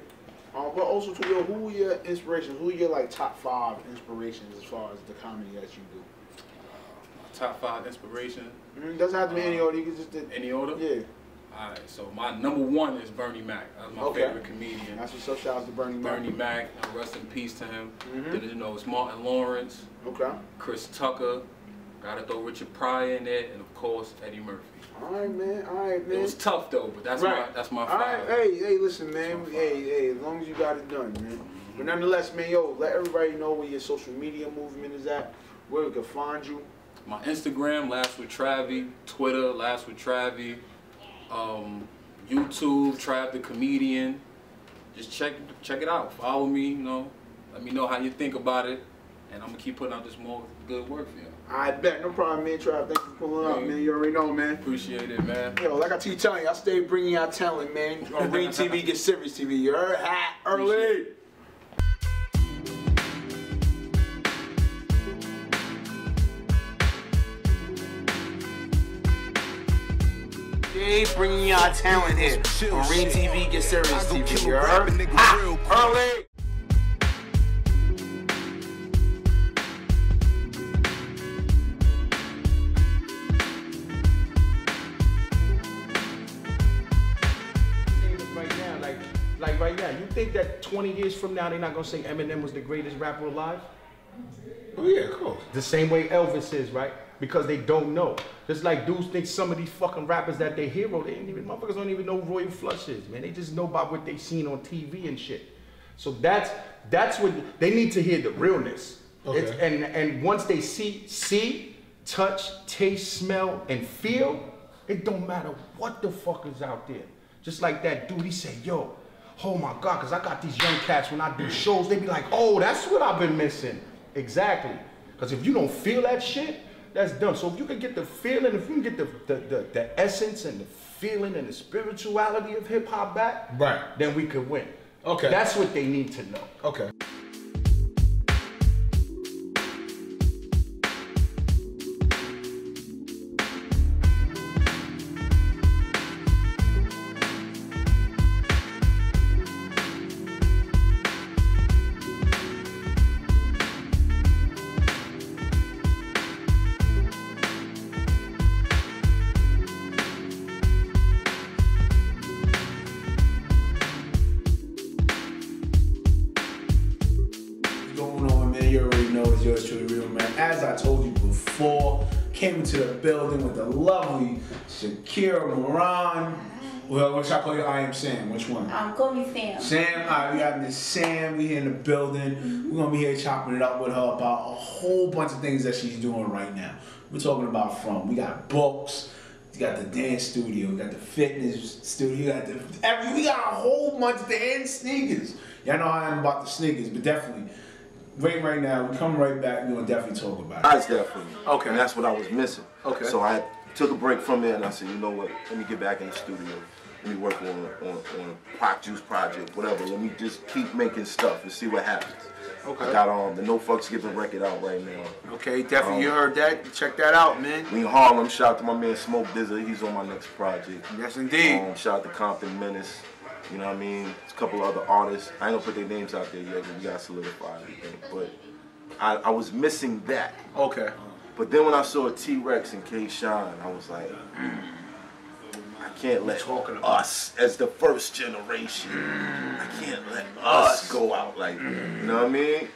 But also, too, yo, who are your inspirations? Who are your like top 5 inspirations as far as the comedy that you do? Top 5 inspiration? Doesn't have to be any order. You can just do any order. Yeah. All right. So my number 1 is Bernie Mac. That's my favorite comedian. That's what's up. Shout out to Bernie Mac. Bernie Mac. Rest in peace to him. Then you know it's Martin Lawrence. Okay. Chris Tucker. Gotta throw Richard Pryor in there, and of course Eddie Murphy. All right, man. All right, man. It was tough though, but that's my 5. All right. Hey, listen, man. Hey, as long as you got it done, man. But nonetheless, man, yo, let everybody know where your social media movement is at, where we can find you. My Instagram, Laughs with Travie. Twitter, Laughs with Travie. YouTube, Trav the Comedian. Just check it out. Follow me, you know. Let me know how you think about it. And I'm going to keep putting out this more good work for you. I bet. No problem, man. Trav, thanks for pulling up, man. You already know, man. Appreciate it, man. Yo, like I keep telling you, I stay bringing out talent, man. On REEM TV, get serious TV. You heard? Hat early. Bringing y'all talent here on REEM TV, get serious TV. You heard? Early. Like right now, you think that 20 years from now they're not gonna say Eminem was the greatest rapper alive? Oh yeah, of course. The same way Elvis is, right? Because they don't know. Just like dudes think some of these fucking rappers that they hero, motherfuckers don't even know who Roy Flush is, man. They just know about what they seen on TV and shit. So that's what they need to hear, the realness. Okay. And once they see, touch, taste, smell, and feel, it don't matter what the fuck is out there. Just like that dude, he said, yo, oh my God, because I got these young cats when I do shows, they be like, oh, that's what I've been missing. Exactly. Because if you don't feel that shit, that's done. So if you can get the feeling, if you can get the essence and the feeling and the spirituality of hip hop back, right, then we could win. Okay. That's what they need to know. Okay. told you before. Came into the building with the lovely Shakira Moran. Well, what should I call you? I am Sam. Which one? Call me Sam. Sam. All right, we got Miss Sam. We here in the building. We're gonna be here chopping it up with her about a whole bunch of things that she's doing right now. We're talking about we got books. We got the dance studio. We got the fitness studio. We got a whole bunch of dance sneakers. Y'all know how I am about the sneakers, but definitely. Wait right now. We come right back. We're gonna definitely talk about it. That's definitely. Okay. And that's what I was missing. Okay. So I took a break from it and I said, you know what? Let me get back in the studio. Let me work on Proc Juice project, whatever. Let me just keep making stuff and see what happens. Okay. I got the No Fucks Given record out right now. Okay, definitely. You heard that. Check that out, man. We in Harlem. Shout out to my man Smoke Dizza. He's on my next project. Yes, indeed. Shout out to Compton Menace. You know what I mean? There's a couple of other artists. I ain't gonna put their names out there yet because we gotta solidify everything. But I was missing that. Okay. But then when I saw T-Rex and K-Shine, I was like, I can't let us, as the first generation, I can't let us go out like that. You know what I mean?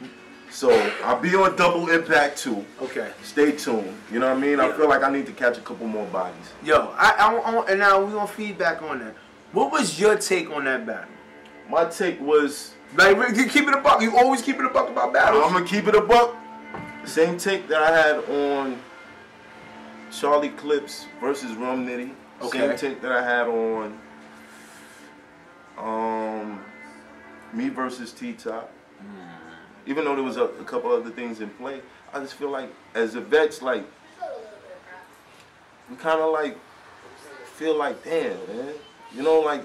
So I'll be on Double Impact too. Okay. Stay tuned. You know what I mean? I feel like I need to catch a couple more bodies. Yo, and now we're gonna feedback on that. What was your take on that battle? My take was, like, you keep it a buck. You always keep it a buck about battles. I'm gonna keep it a buck. The same take that I had on Charlie Clips versus Rum Nitty. Okay. Same take that I had on me versus T-Top. Even though there was a couple other things in play, I just feel like as the vets, like, we kind of like feel like, damn, man, you know, like,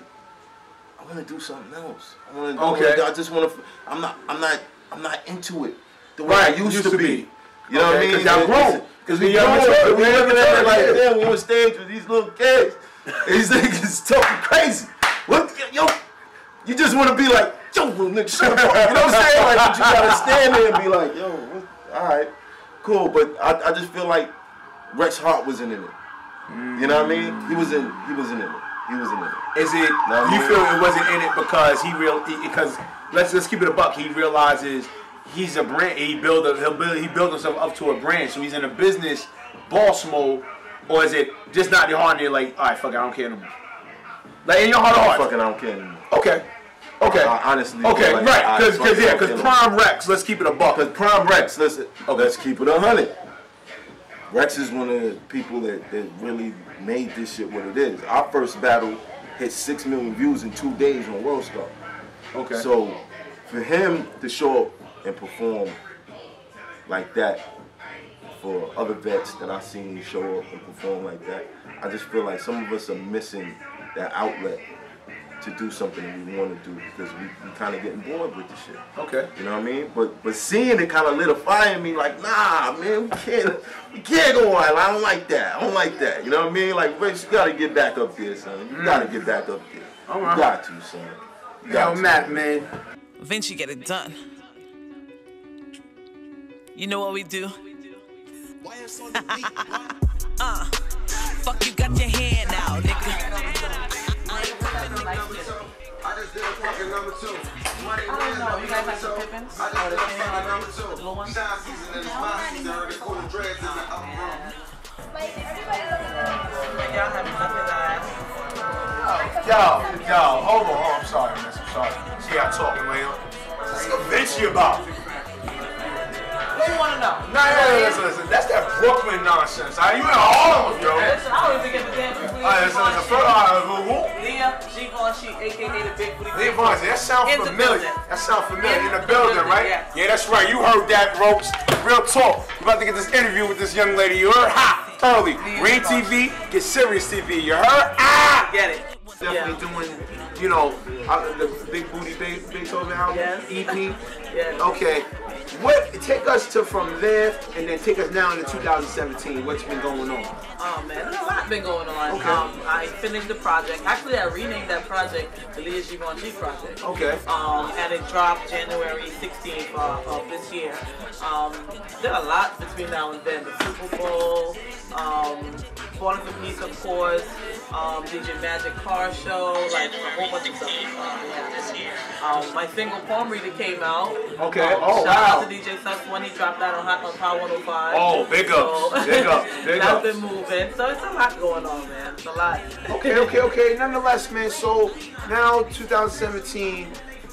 I want to do something else. I just want to. I'm not into it the way I used to be. You know what I mean? Because y'all grown. Because we looking at it like, damn, we on stage with these little kids. These niggas talking crazy. What, yo? You just want to be like, yo, little nigga, shut up. You know what I'm saying? Like, you gotta stand there and be like, yo, all right, cool. But I just feel like Rex Hart wasn't in it. You know what I mean? He was in it. He was in it. Is it? You feel it wasn't in it because because let's keep it a buck. He realizes he's a brand. He built himself up to a brand. So he's in a business boss mode, or is it just not your heart? And you're like, all right, fuck it, I don't care anymore. Like in your heart of hearts. Fucking, I don't care anymore. Okay. Okay. Honestly. Okay. Like, right. Because Prime Rex. Let's keep it a buck. Because Prime Rex. Let's keep it 100. Rex is one of the people that really made this shit what it is. Our first battle hit 6 million views in 2 days on World Star. Okay. So for him to show up and perform like that, for other vets that I've seen show up and perform like that, I just feel like some of us are missing that outlet to do something that we want to do because we kind of getting bored with the shit. Okay. You know what I mean? But seeing it kind of lit a fire in me like, nah, man, we can't go on. I don't like that. I don't like that. You know what I mean? Like, Rex, you got to get back up there, son. You got to get back up there. All right. You got to, son. You got to. Matt, man. Vinci, get it done. You know what we do? Fuck, you got your hand out, nigga. I just did a fucking number 2. I don't know. You guys like the Pippins? I just did a fucking number 2. Little one? Shine season and it's my season. The cool dreads is an up. And y'all have nothing to ask. Yo, hold on. I'm sorry, miss. I'm sorry. See y'all talking later. What's Vinci about? What do you want to know? Listen. That's that Brooklyn nonsense. You in Harlem, yo. Listen, I don't even get the damn people. Listen. Leah, G-Von Sheet, a.k.a. the Big Booty. Leah Von, that sounds familiar. That sounds familiar. In the building, right? Yeah, that's right. You heard that, Ropes. Real talk. We're about to get this interview with this young lady. You heard? Hot, early. REEM TV, get Serious TV. You heard? Get it. Definitely doing, you know, the Big Booty Beethoven album, EP. Yes. Okay. Take us from there and then take us now into 2017. What's been going on? Oh man, there's a lot been going on. Okay. I finished the project. Actually, I renamed that project the Leah G-Von Sheet Project. Okay. And it dropped January 16th of this year. There are a lot between now and then. The Super Bowl, Falling for Peace, of course. DJ Magic Car Show, like a whole bunch of stuff. My single Palm Reader came out. Okay. Oh, shout wow. out to DJ Sus when he dropped that on Power 105. Oh, big ups. Big ups. Big that's ups. been moving. So it's a lot going on, man. It's a lot. Okay. Nonetheless, man. So now 2017.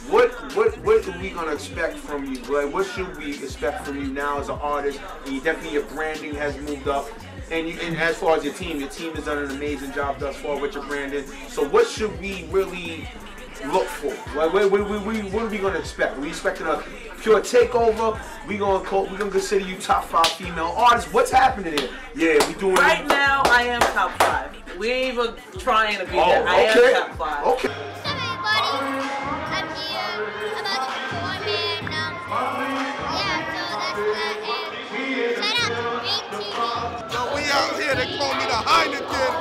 What are we gonna expect from you? Like, what should we expect from you now as an artist? And definitely your branding has moved up. And as far as your team has done an amazing job thus far with your branding. So what should we really look for? Like, what are we gonna expect? Are we expecting a pure takeover? We gonna consider you top 5 female artists? What's happening here? Yeah, we doing right now. I am top 5. We ain't even trying to be there. I am top 5. Okay. What's up, everybody? I'm here about to perform and yeah, so that's that. And shout out to REEM TV. Yo, we out here. They call me the Heineken.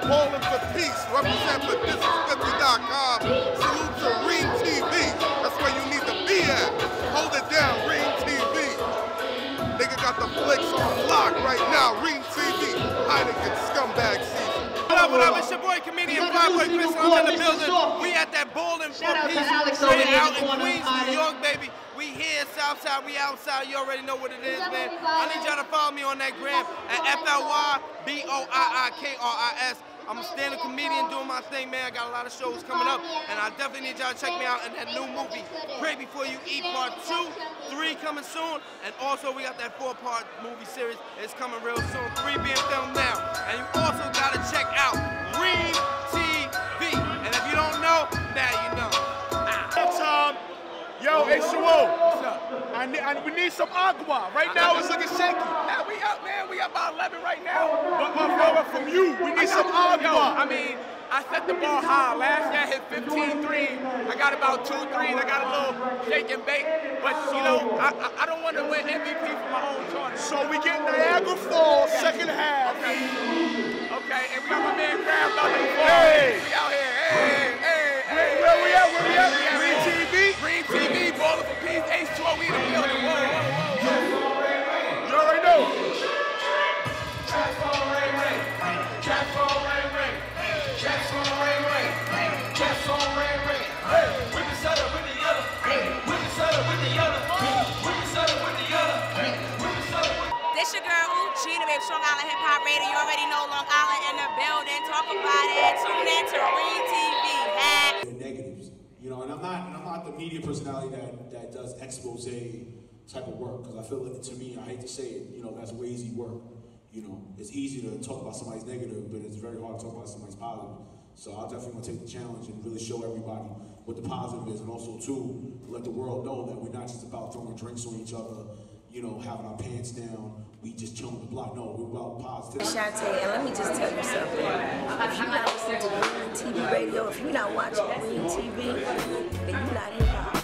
Bowling for Peace. Represent for This50.com. Salute to REEM TV. That's where you need to be at. Hold it down, REEM TV. Nigga got the flicks on lock right now. REEM TV. Heineken scumbag season. What up? It's your boy, comedian Flyboy Chris. I'm in the building. We at that Bowling for Peace. Straight out in Queens, New York, baby. We here, Southside, we outside. You already know what it is, man. I need y'all to follow me on that gram at FLYBOIIKRIS. I'm a stand-up comedian doing my thing, man. I got a lot of shows coming up, and I definitely need y'all to check me out in that new movie, Pray Before You Eat Part 2, 3 coming soon, and also we got that 4-part movie series. It's coming real soon, 3 being filmed now. And you also gotta check out REEM TV. And if you don't know, now you know. Yo, hey, Shimo. What's up? We need some agua. Right now it's looking shaky. Now we up, man. We up about 11 right now. But from you, we need some agua. Yo, I mean, I set the bar high. Last year I hit 15 threes. I got about 2 threes. I got a little shake and bake. But, you know, I don't want to win MVP for my own tournament. So we get Niagara Falls, second half. Okay, and we got my man Crab out here. Hey! We out here. Hey. Where we at? REEM TV? REEM TV, Bowling for Peace, H2O, we in the building. Whoa. You already know. This your girl, Gina, baby, Strong Island Hip Hop Radio. You already know Long Island in the building. Talk about it. Tune in to REEM TV. Negatives, you know, and I'm not the media personality that does expose type of work, because I feel like, to me, I hate to say it, you know, that's lazy work. You know, it's easy to talk about somebody's negative, but it's very hard to talk about somebody's positive. So I'll definitely want to take the challenge and really show everybody what the positive is, and also too let the world know that we're not just about throwing drinks on each other, you know, having our pants down, we just chilling the block. No, we're about positivity. Shantae, and let me just tell you something. If you're not listening to REEM TV radio, if you're not watching REEM TV, then you're not hip hop.